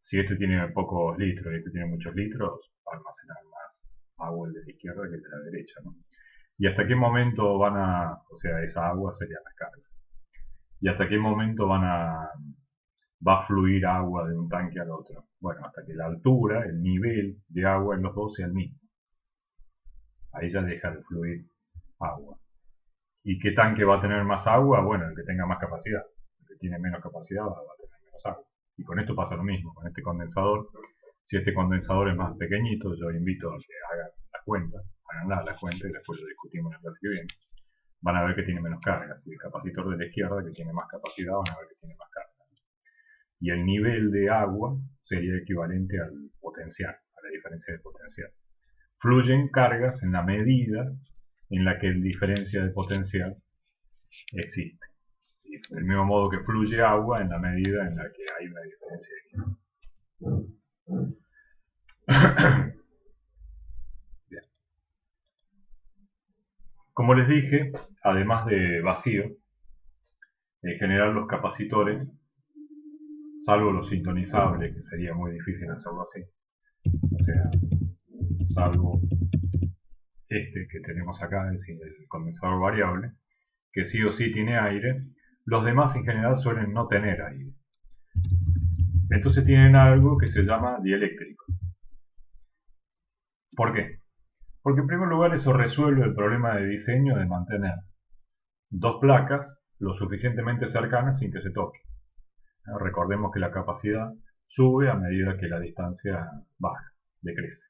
Si este tiene pocos litros y este tiene muchos litros, va a almacenar más agua el de la izquierda que el de la derecha, ¿no? ¿Y hasta qué momento o sea, esa agua sería la carga? ¿Y hasta qué momento va a fluir agua de un tanque al otro? Bueno, hasta que la altura, el nivel de agua en los dos sea el mismo. Ahí ya deja de fluir agua. ¿Y qué tanque va a tener más agua? Bueno, el que tenga más capacidad. El que tiene menos capacidad va a tener menos agua. Y con esto pasa lo mismo, con este condensador. Si este condensador es más pequeñito, yo invito a que hagan la cuenta y después lo discutimos en la clase que viene. van a ver que tiene menos carga. Y el capacitor de la izquierda, que tiene más capacidad, van a ver que tiene más carga. Y el nivel de agua sería equivalente al potencial, a la diferencia de potencial. Fluyen cargas en la medida en la que la diferencia de potencial existe. Y del mismo modo que fluye agua en la medida en la que hay una diferencia de Bien. Como les dije, además de vacío, en general los capacitores, salvo los sintonizables, que sería muy difícil hacerlo así, o sea, salvo este que tenemos acá, es decir, el condensador variable, que sí o sí tiene aire, los demás en general suelen no tener aire. Entonces tienen algo que se llama dieléctrico. ¿Por qué? Porque en primer lugar eso resuelve el problema de diseño de mantener dos placas lo suficientemente cercanas sin que se toquen. Recordemos que la capacidad sube a medida que la distancia baja, decrece.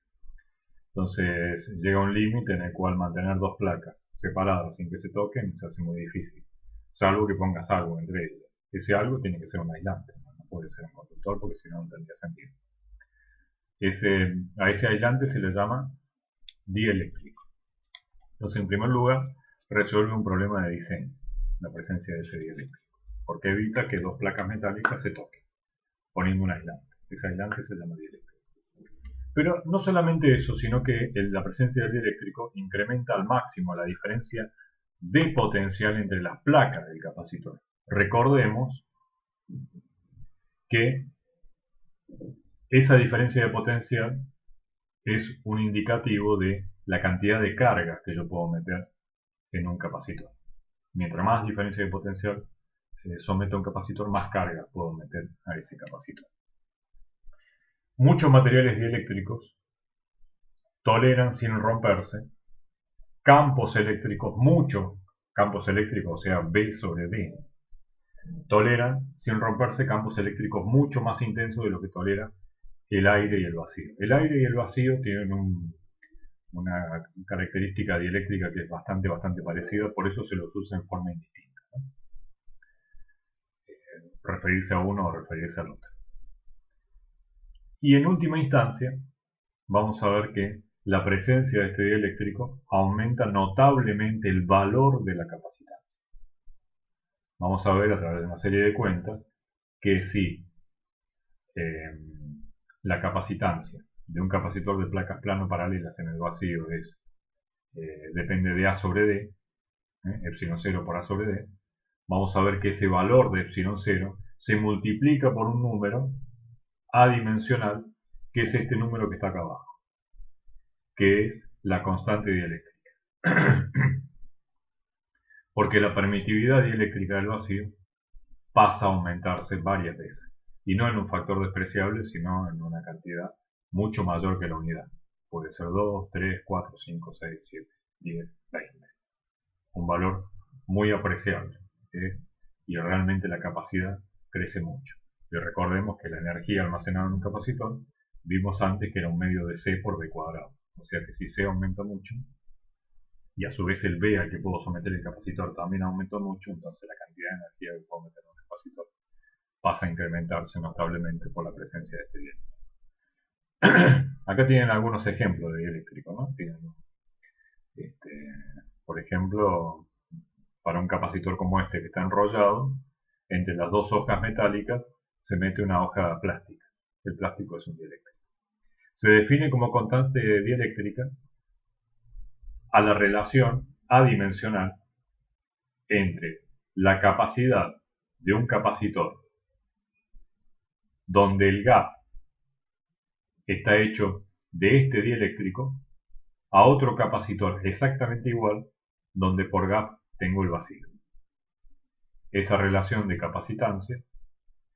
Entonces llega un límite en el cual mantener dos placas separadas sin que se toquen se hace muy difícil, salvo que pongas algo entre ellas. Ese algo tiene que ser un aislante, no puede ser un conductor porque si no, no tendría sentido. A ese aislante se le llama dieléctrico. Entonces, en primer lugar, resuelve un problema de diseño, la presencia de ese dieléctrico, porque evita que dos placas metálicas se toquen, poniendo un aislante. Ese aislante se llama dieléctrico. Pero no solamente eso, sino que la presencia del dieléctrico incrementa al máximo la diferencia de potencial entre las placas del capacitor. Recordemos que esa diferencia de potencial es un indicativo de la cantidad de cargas que yo puedo meter en un capacitor. Mientras más diferencia de potencial someto a un capacitor, más carga puedo meter a ese capacitor. Muchos materiales dieléctricos toleran sin romperse campos eléctricos, muchos campos eléctricos, o sea, B sobre D, toleran sin romperse campos eléctricos mucho más intensos de lo que tolera el aire y el vacío. El aire y el vacío tienen una característica dieléctrica que es bastante parecida, por eso se los usa en forma indistinta, ¿no? Referirse a uno o referirse al otro. Y en última instancia, vamos a ver que la presencia de este dieléctrico aumenta notablemente el valor de la capacitancia. Vamos a ver a través de una serie de cuentas que si la capacitancia de un capacitor de placas plano paralelas en el vacío depende de A sobre D, epsilon 0 por A sobre D, vamos a ver que ese valor de epsilon 0 se multiplica por un número adimensional, que es este número que está acá abajo, que es la constante dieléctrica. Porque la permitividad dieléctrica del vacío pasa a aumentarse varias veces, y no en un factor despreciable, sino en una cantidad mucho mayor que la unidad. Puede ser 2, 3, 4, 5, 6, 7, 10, 20. Un valor muy apreciable, y realmente la capacidad crece mucho. Y recordemos que la energía almacenada en un capacitor, vimos antes que era un medio de C por B cuadrado. O sea que si C aumenta mucho, y a su vez el B al que puedo someter el capacitor también aumentó mucho, entonces la cantidad de energía que puedo meter en un capacitor pasa a incrementarse notablemente por la presencia de este dieléctrico. Acá tienen algunos ejemplos de dieléctrico, ¿no? Tienen, por ejemplo, para un capacitor como este que está enrollado, entre las dos hojas metálicas se mete una hoja plástica. El plástico es un dieléctrico. Se define como constante dieléctrica a la relación adimensional entre la capacidad de un capacitor donde el gap está hecho de este dieléctrico a otro capacitor exactamente igual donde por gap tengo el vacío. Esa relación de capacitancia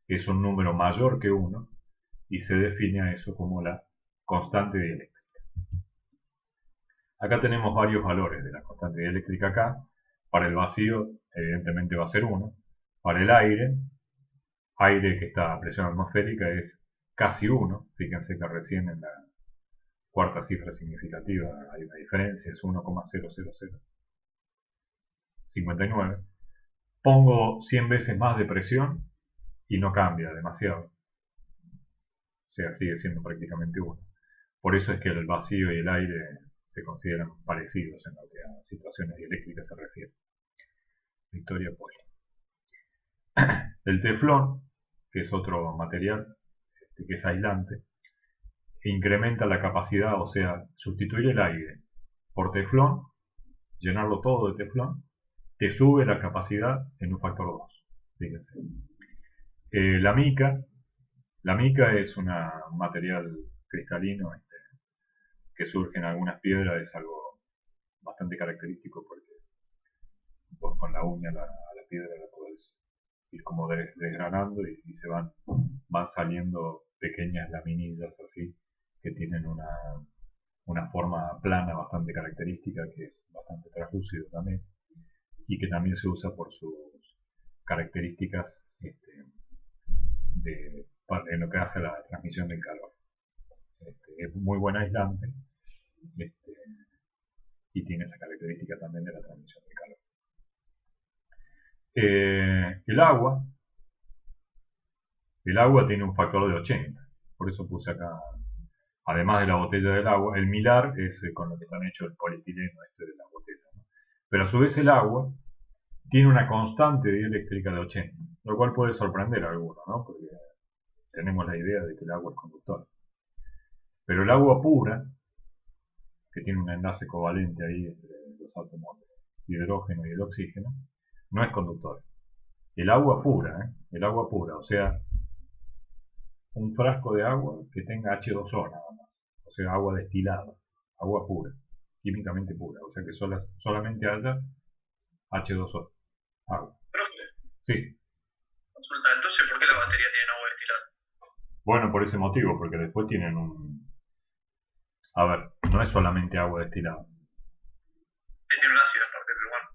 es un número mayor que 1 y se define a eso como la constante dieléctrica. Acá tenemos varios valores de la constante dieléctrica acá. Para el vacío, evidentemente va a ser 1. Para el aire que está a presión atmosférica es casi 1. Fíjense que recién en la cuarta cifra significativa hay una diferencia, es 1,000. 59, pongo 100 veces más de presión y no cambia demasiado. O sea, sigue siendo prácticamente 1. Por eso es que el vacío y el aire se consideran parecidos en lo que a situaciones eléctricas se refiere. Victoria Poli. El teflón, que es otro material que es aislante, incrementa la capacidad, o sea, sustituir el aire por teflón, llenarlo todo de teflón, te sube la capacidad en un factor 2. Fíjense. La mica es un material cristalino que surge en algunas piedras, es algo bastante característico porque vos con la uña a la piedra la podés ir como desgranando y se van saliendo pequeñas laminillas así que tienen una forma plana bastante característica, que es bastante translúcido también y que también se usa por sus características en lo que hace a la transmisión del calor. Es muy buen aislante y tiene esa característica también de la transmisión del calor. El agua tiene un factor de 80, por eso puse acá, además de la botella del agua, el milar es con lo que están hechos el polietileno de las botellas, ¿no? Pero a su vez el agua tiene una constante dieléctrica de 80, lo cual puede sorprender a algunos, ¿no? Porque tenemos la idea de que el agua es conductor. Pero el agua pura, que tiene un enlace covalente ahí entre los átomos de hidrógeno y el oxígeno, no es conductor. El agua pura, o sea, un frasco de agua que tenga H2O nada más, o sea, agua destilada, agua pura, químicamente pura, o sea que solamente haya H2O, agua. Profe, Sí. consulta, entonces, ¿por qué la batería tiene agua destilada? Bueno, por ese motivo, porque después tienen a ver, no es solamente agua destilada. Tiene un ácido aparte, pero bueno.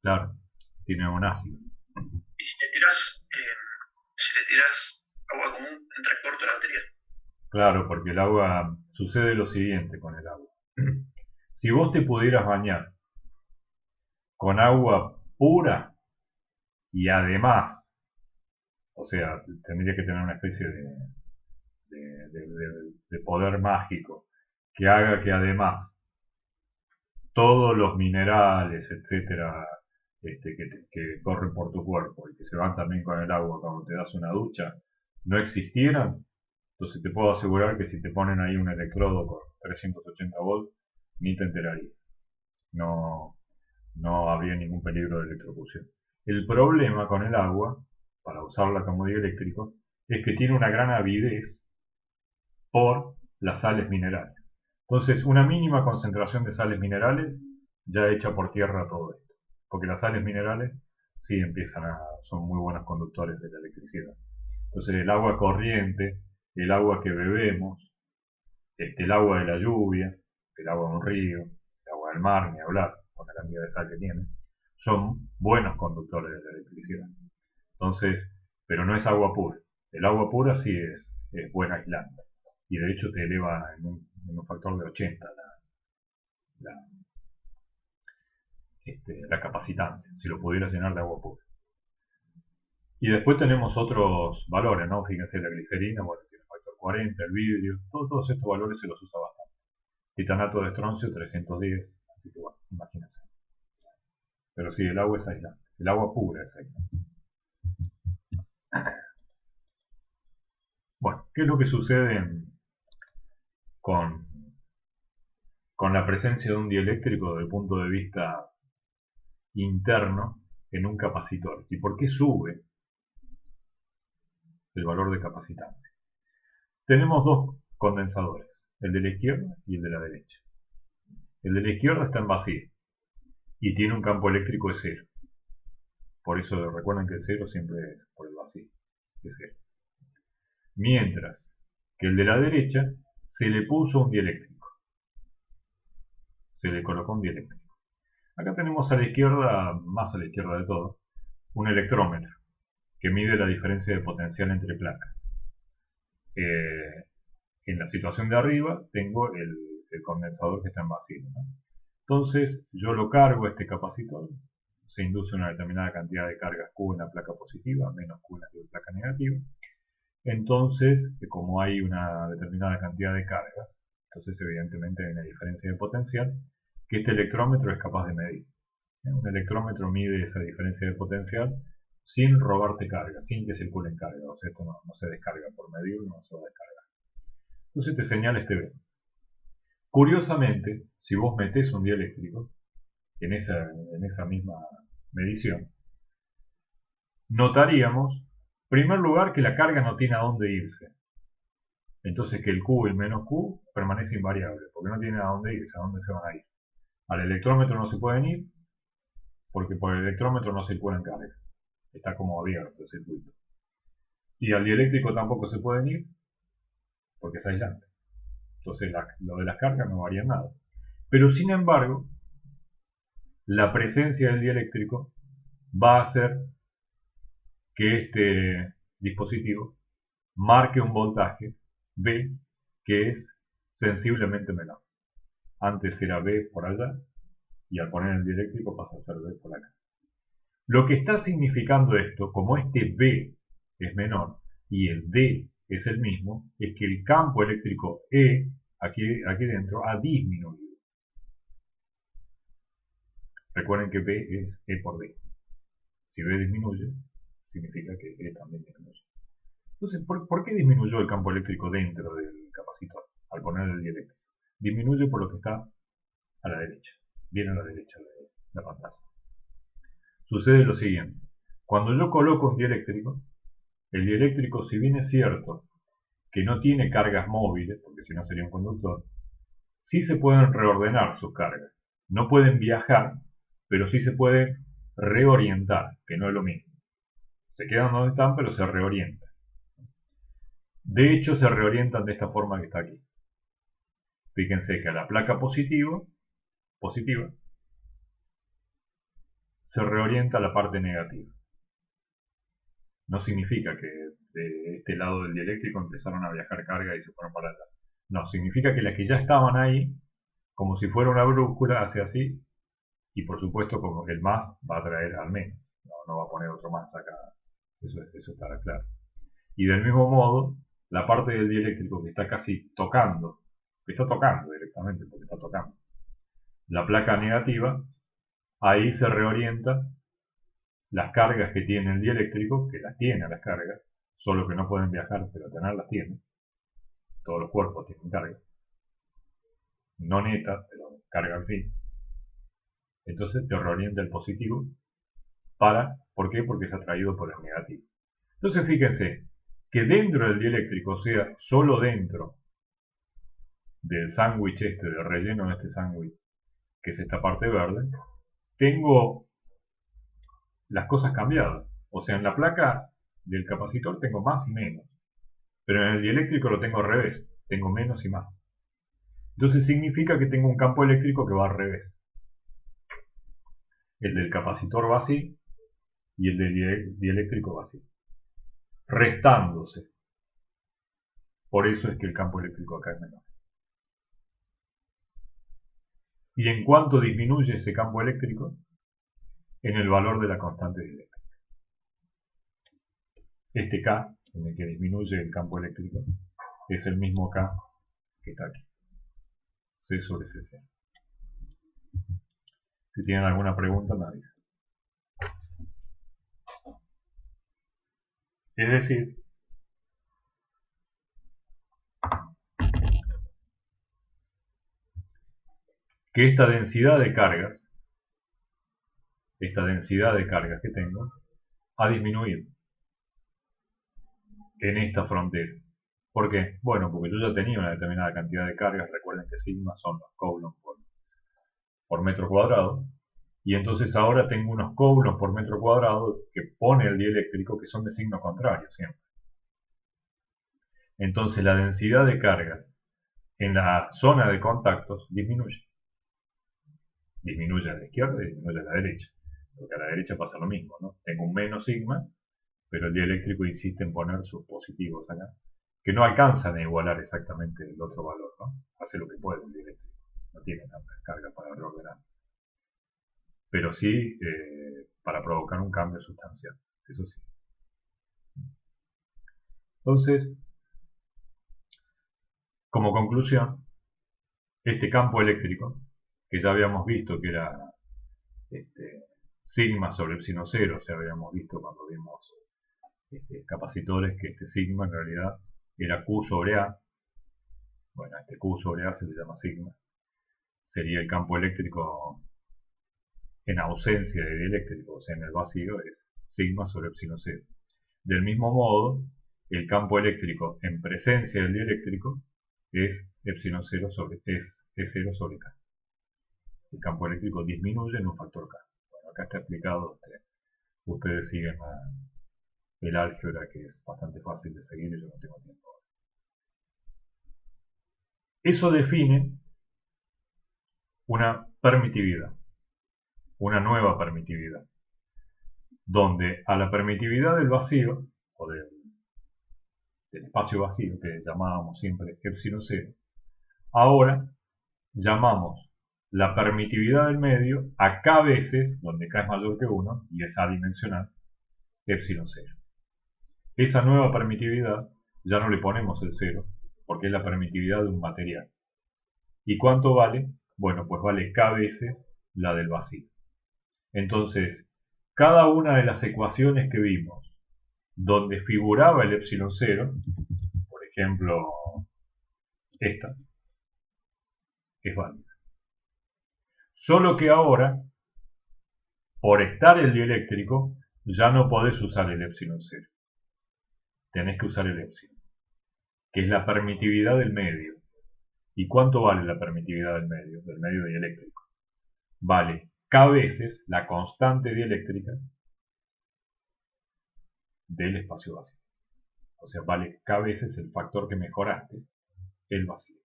Claro, tiene un ácido. Y si le tiras agua común, entra corto la batería. Claro, porque el agua, sucede lo siguiente con el agua. Si vos te pudieras bañar con agua pura y además, o sea, tendría que tener una especie de poder mágico que haga que además todos los minerales, etcétera, que corren por tu cuerpo y que se van también con el agua cuando te das una ducha, no existieran, entonces te puedo asegurar que si te ponen ahí un electrodo con 380 volts, ni te enterarías. No habría ningún peligro de electrocución. El problema con el agua, para usarla como dieléctrico, es que tiene una gran avidez por las sales minerales. Entonces, una mínima concentración de sales minerales ya echa por tierra todo esto. Porque las sales minerales sí son muy buenos conductores de la electricidad. Entonces, el agua corriente, el agua que bebemos, el agua de la lluvia, el agua de un río, el agua del mar, ni hablar, con la cantidad de sal que tiene, son buenos conductores de la electricidad. Entonces, pero no es agua pura. El agua pura sí es buen aislante. Y de hecho te eleva en un factor de 80 la capacitancia, si lo pudieras llenar de agua pura. Y después tenemos otros valores, ¿no? Fíjense, la glicerina, bueno, tiene factor 40, el vidrio, todos estos valores se los usa bastante. Titanato de estroncio, 310, así que bueno, imagínense. Pero sí, el agua es aislante, el agua pura es aislante. Bueno, ¿qué es lo que sucede con la presencia de un dieléctrico desde el punto de vista interno en un capacitor? ¿Y por qué sube el valor de capacitancia? Tenemos dos condensadores, el de la izquierda y el de la derecha. El de la izquierda está en vacío y tiene un campo eléctrico de 0. Por eso recuerden que el 0 siempre es por el vacío, es 0. Mientras que el de la derecha se le puso un dieléctrico. Se le colocó un dieléctrico. Acá tenemos a la izquierda, más a la izquierda de todo, un electrómetro que mide la diferencia de potencial entre placas. En la situación de arriba tengo el condensador que está en vacío, ¿no? Entonces yo lo cargo a este capacitor, se induce una determinada cantidad de cargas Q en la placa positiva, menos Q en la placa negativa. Entonces, como hay una determinada cantidad de cargas, entonces evidentemente hay una diferencia de potencial que este electrómetro es capaz de medir. Un electrómetro mide esa diferencia de potencial sin robarte carga, sin que circulen carga. O sea, esto no se descarga por medir, no se va a descargar. Entonces te señala este B. Curiosamente, si vos metés un dieléctrico en esa misma medición, notaríamos, en primer lugar, que la carga no tiene a dónde irse. Entonces que el Q y el menos Q permanece invariable, porque no tiene a dónde irse, a dónde se van a ir. Al electrómetro no se pueden ir, porque por el electrómetro no circulan cargas. Está como abierto el circuito. Y al dieléctrico tampoco se pueden ir, porque es aislante. Entonces lo de las cargas no varía nada. Pero sin embargo, la presencia del dieléctrico va a hacer que este dispositivo marque un voltaje B que es sensiblemente menor. Antes era B por allá y al poner el dieléctrico pasa a ser B por acá. Lo que está significando esto, como este B es menor y el D es el mismo, es que el campo eléctrico E aquí dentro ha disminuido. Recuerden que B es E por D. Si B disminuye, significa que E también disminuye. Entonces, ¿por qué disminuyó el campo eléctrico dentro del capacitor al poner el dieléctrico? Disminuye por lo que está a la derecha, bien a la derecha de la pantalla. Sucede lo siguiente. Cuando yo coloco un dieléctrico, el dieléctrico, si bien es cierto que no tiene cargas móviles, porque si no sería un conductor, sí se pueden reordenar sus cargas. No pueden viajar, pero sí se pueden reorientar, que no es lo mismo. Se quedan donde están, pero se reorientan. De hecho, se reorientan de esta forma que está aquí. Fíjense que a la placa positiva se reorienta a la parte negativa. No significa que de este lado del dieléctrico empezaron a viajar carga y se fueron para allá. No, significa que las que ya estaban ahí, como si fuera una brújula, hace así, y por supuesto como el más va a traer al menos, no va a poner otro más acá, eso estará claro. Y del mismo modo, la parte del dieléctrico que está casi tocando, que está tocando directamente, porque está tocando, la placa negativa, ahí se reorienta las cargas que tiene el dieléctrico, que las tiene las cargas, solo que no pueden viajar, pero tenerlas tiene. Todos los cuerpos tienen carga. No neta, pero carga al fin. Entonces te reorienta el positivo ¿por qué? Porque es atraído por el negativo. Entonces fíjense que dentro del dieléctrico, o sea, solo dentro del sándwich del relleno de este sándwich, que es esta parte verde, tengo las cosas cambiadas. O sea, en la placa del capacitor tengo más y menos, pero en el dieléctrico lo tengo al revés, tengo menos y más. Entonces significa que tengo un campo eléctrico que va al revés. El del capacitor va así y el del dieléctrico va así, restándose. Por eso es que el campo eléctrico acá es menor. ¿Y en cuánto disminuye ese campo eléctrico? En el valor de la constante dieléctrica. Este K, en el que disminuye el campo eléctrico, es el mismo K que está aquí. C sobre CC. Si tienen alguna pregunta, me avisan. Es decir, que esta densidad de cargas que tengo, ha disminuido en esta frontera. ¿Por qué? Bueno, porque yo ya tenía una determinada cantidad de cargas, recuerden que sigma son los coulombs por metro cuadrado, y entonces ahora tengo unos coulombs por metro cuadrado que pone el dieléctrico que son de signo contrario siempre. Entonces la densidad de cargas en la zona de contactos disminuye. Disminuye a la izquierda y disminuye a la derecha. Porque a la derecha pasa lo mismo, ¿no? Tengo un menos sigma, pero el dieléctrico insiste en poner sus positivos acá, que no alcanzan a igualar exactamente el otro valor, ¿no? Hace lo que puede el dieléctrico. No tiene tantas cargas para reordenar. pero sí para provocar un cambio sustancial, eso sí. Entonces, como conclusión, este campo eléctrico, que ya habíamos visto que era sigma sobre epsilon cero, o sea, habíamos visto cuando vimos capacitores que este sigma en realidad era Q sobre A. Bueno, este Q sobre A se le llama sigma. Sería el campo eléctrico en ausencia de dieléctrico, o sea, en el vacío es sigma sobre epsilon cero. Del mismo modo, el campo eléctrico en presencia del dieléctrico es epsilon cero sobre, es E0 sobre K. El campo eléctrico disminuye en un factor K. Bueno, acá está explicado, ustedes siguen el álgebra, que es bastante fácil de seguir y yo no tengo tiempo. Eso define una permitividad, una nueva permitividad, donde a la permitividad del vacío, o del espacio vacío, que llamábamos siempre epsilon cero, ahora llamamos la permitividad del medio a k veces, donde k es mayor que 1 y es adimensional, epsilon cero. Esa nueva permitividad ya no le ponemos el 0, porque es la permitividad de un material. ¿Y cuánto vale? Bueno, pues vale k veces la del vacío. Entonces, cada una de las ecuaciones que vimos, donde figuraba el epsilon cero, por ejemplo, esta, es válida. Solo que ahora, por estar el dieléctrico, ya no podés usar el epsilon cero. Tenés que usar el epsilon, que es la permitividad del medio. ¿Y cuánto vale la permitividad del medio dieléctrico? Vale k veces la constante dieléctrica del espacio vacío. O sea, vale k veces el factor que mejoraste, el vacío.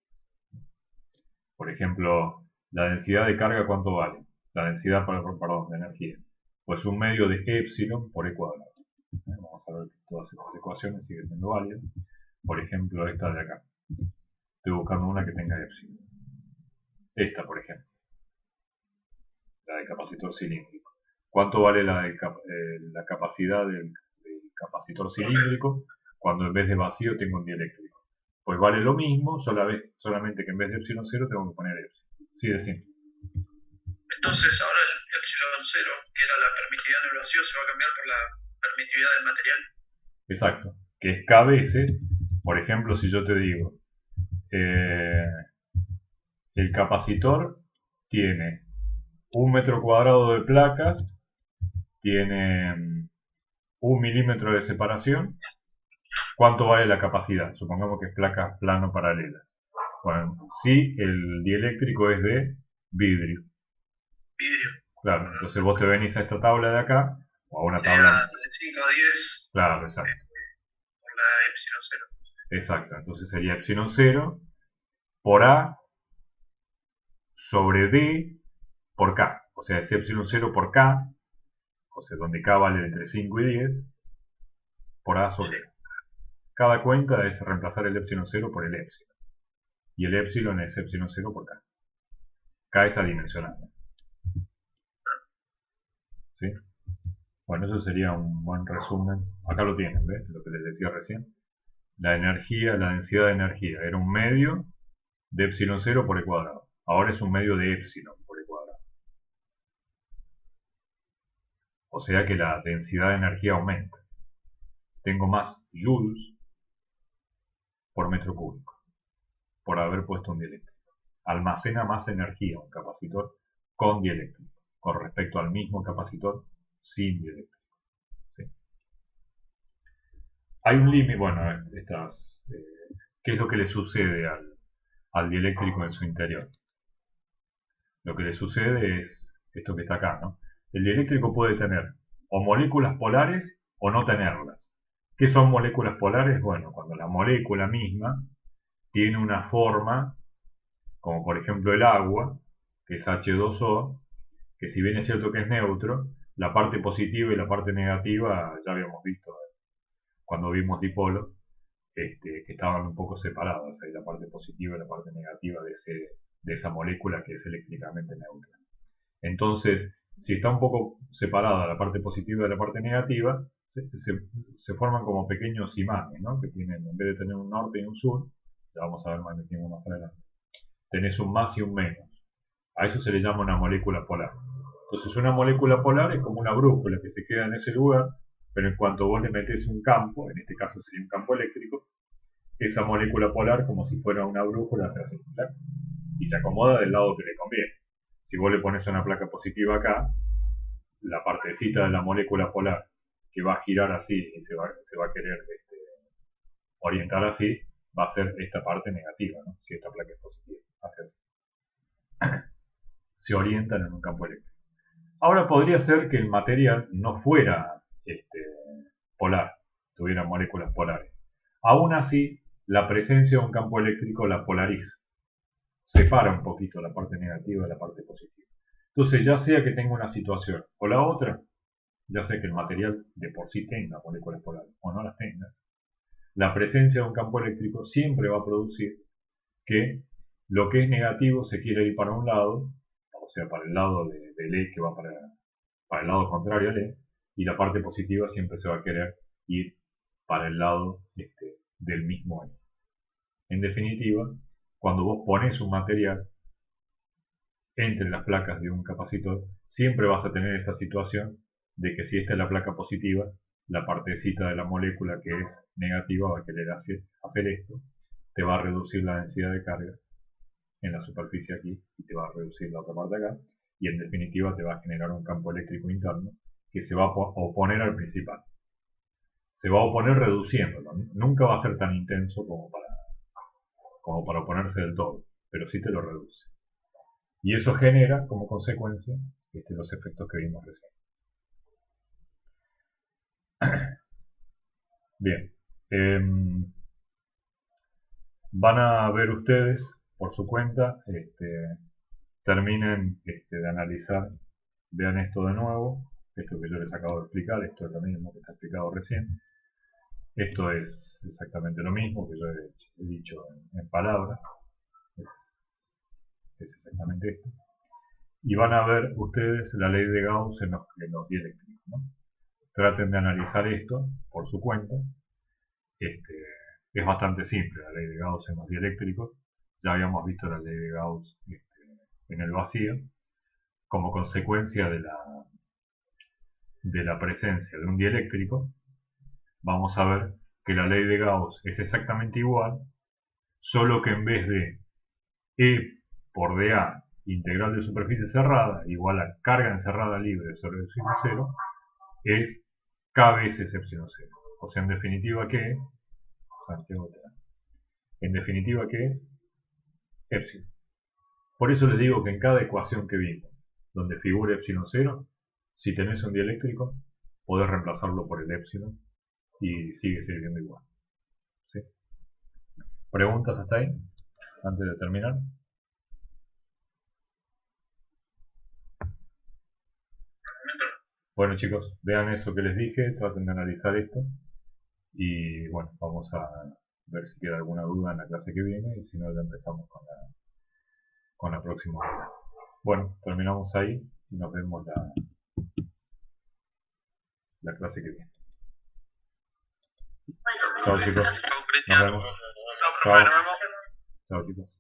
Por ejemplo, la densidad de carga, ¿cuánto vale? La densidad, perdón, de energía. Pues un medio de epsilon por e cuadrado. Vamos a ver que todas estas ecuaciones siguen siendo válidas. Por ejemplo, esta de acá. Estoy buscando una que tenga epsilon. Esta, por ejemplo. La de capacitor cilíndrico. ¿Cuánto vale la capacidad del capacitor cilíndrico cuando en vez de vacío tengo un dieléctrico? Pues vale lo mismo, solamente que en vez de epsilon cero tengo que poner epsilon. Sí, de simple. Entonces ahora el epsilon cero, que era la permitividad en el vacío, se va a cambiar por la permitividad del material. Exacto, que es k veces. Por ejemplo, si yo te digo, el capacitor tiene 1 metro cuadrado de placas, tiene 1 milímetro de separación. ¿Cuánto vale la capacidad? Supongamos que es placas plano paralelas. Bueno, si el dieléctrico es de vidrio. Vidrio. Claro, entonces vos te venís a esta tabla de acá, o a una tabla... De 5 a 10. Claro, exacto. Por la epsilon cero. Exacto, entonces sería epsilon cero por A sobre D por K. O sea, es epsilon cero por K, o sea, donde K vale entre 5 y 10, por A sobre D. Cada cuenta es reemplazar el epsilon cero por el epsilon. Y el epsilon es epsilon cero por K. K es adimensional. ¿Sí? Bueno, eso sería un buen resumen. Acá lo tienen, ¿ves? Lo que les decía recién. La energía, la densidad de energía era un medio de epsilon cero por e cuadrado. Ahora es un medio de epsilon por e cuadrado. O sea que la densidad de energía aumenta. Tengo más joules por metro cúbico por haber puesto un dieléctrico. Almacena más energía un capacitor con dieléctrico con respecto al mismo capacitor sin dieléctrico. ¿Sí? Hay un límite, bueno, ¿qué es lo que le sucede al dieléctrico en su interior? Lo que le sucede es esto que está acá, ¿no? El dieléctrico puede tener o moléculas polares o no tenerlas. ¿Qué son moléculas polares? Bueno, cuando la molécula misma tiene una forma, como por ejemplo el agua, que es H2O, que si bien es cierto que es neutro, la parte positiva y la parte negativa ya habíamos visto cuando vimos dipolo, que estaban un poco separadas, ahí la parte positiva y la parte negativa de esa molécula que es eléctricamente neutra. Entonces, si está un poco separada la parte positiva de la parte negativa, se forman como pequeños imanes, ¿no? Que tienen, en vez de tener un norte y un sur, ya vamos a ver más adelante, tenés un más y un menos. A eso se le llama una molécula polar. Entonces una molécula polar es como una brújula que se queda en ese lugar, pero en cuanto vos le metes un campo, en este caso sería un campo eléctrico, esa molécula polar, como si fuera una brújula, se hace circular y se acomoda del lado que le conviene. Si vos le pones una placa positiva acá, la partecita de la molécula polar que va a girar así y se va a querer orientar así, va a ser esta parte negativa, ¿no? Si esta placa es positiva, hace así. Se orientan en un campo eléctrico. Ahora podría ser que el material no fuera polar, tuviera moléculas polares. Aún así, la presencia de un campo eléctrico la polariza, separa un poquito la parte negativa de la parte positiva. Entonces, ya sea que tenga una situación o la otra, ya sea que el material de por sí tenga moléculas polares o no las tenga, la presencia de un campo eléctrico siempre va a producir que lo que es negativo se quiere ir para un lado, o sea, para el lado del E que va para el lado contrario al E, y la parte positiva siempre se va a querer ir para el lado del mismo E. En definitiva, cuando vos pones un material entre las placas de un capacitor, siempre vas a tener esa situación de que si esta es la placa positiva, la partecita de la molécula que es negativa va a querer hacer esto, te va a reducir la densidad de carga en la superficie aquí y te va a reducir la otra parte acá, y en definitiva te va a generar un campo eléctrico interno que se va a oponer al principal. Se va a oponer reduciéndolo, nunca va a ser tan intenso como para oponerse del todo, pero sí te lo reduce. Y eso genera como consecuencia los efectos que vimos recién. Bien, van a ver ustedes por su cuenta, terminen de analizar, vean esto de nuevo, esto que yo les acabo de explicar, esto es lo mismo que está explicado recién, esto es exactamente lo mismo que yo he dicho en palabras, es exactamente esto. Y van a ver ustedes la ley de Gauss en los dieléctricos, ¿no? Traten de analizar esto por su cuenta. Es bastante simple la ley de Gauss en los dieléctricos. Ya habíamos visto la ley de Gauss en el vacío. Como consecuencia de la presencia de un dieléctrico, vamos a ver que la ley de Gauss es exactamente igual, solo que en vez de E por dA integral de superficie cerrada igual a carga encerrada libre sobre epsilon 0, es K veces epsilon 0. O sea, en definitiva, ¿qué es? Santiago Terán. En definitiva, ¿qué es? Epsilon. Por eso les digo que en cada ecuación que vimos, donde figure epsilon 0, si tenés un dieléctrico, podés reemplazarlo por el epsilon y sigue siendo igual. ¿Sí? ¿Preguntas hasta ahí? Antes de terminar. Bueno chicos, vean eso que les dije, traten de analizar esto y bueno, vamos a ver si queda alguna duda en la clase que viene y si no ya empezamos con la próxima unidad. Bueno, terminamos ahí y nos vemos la clase que viene. Chao chicos, nos vemos. Chao. Chao chicos.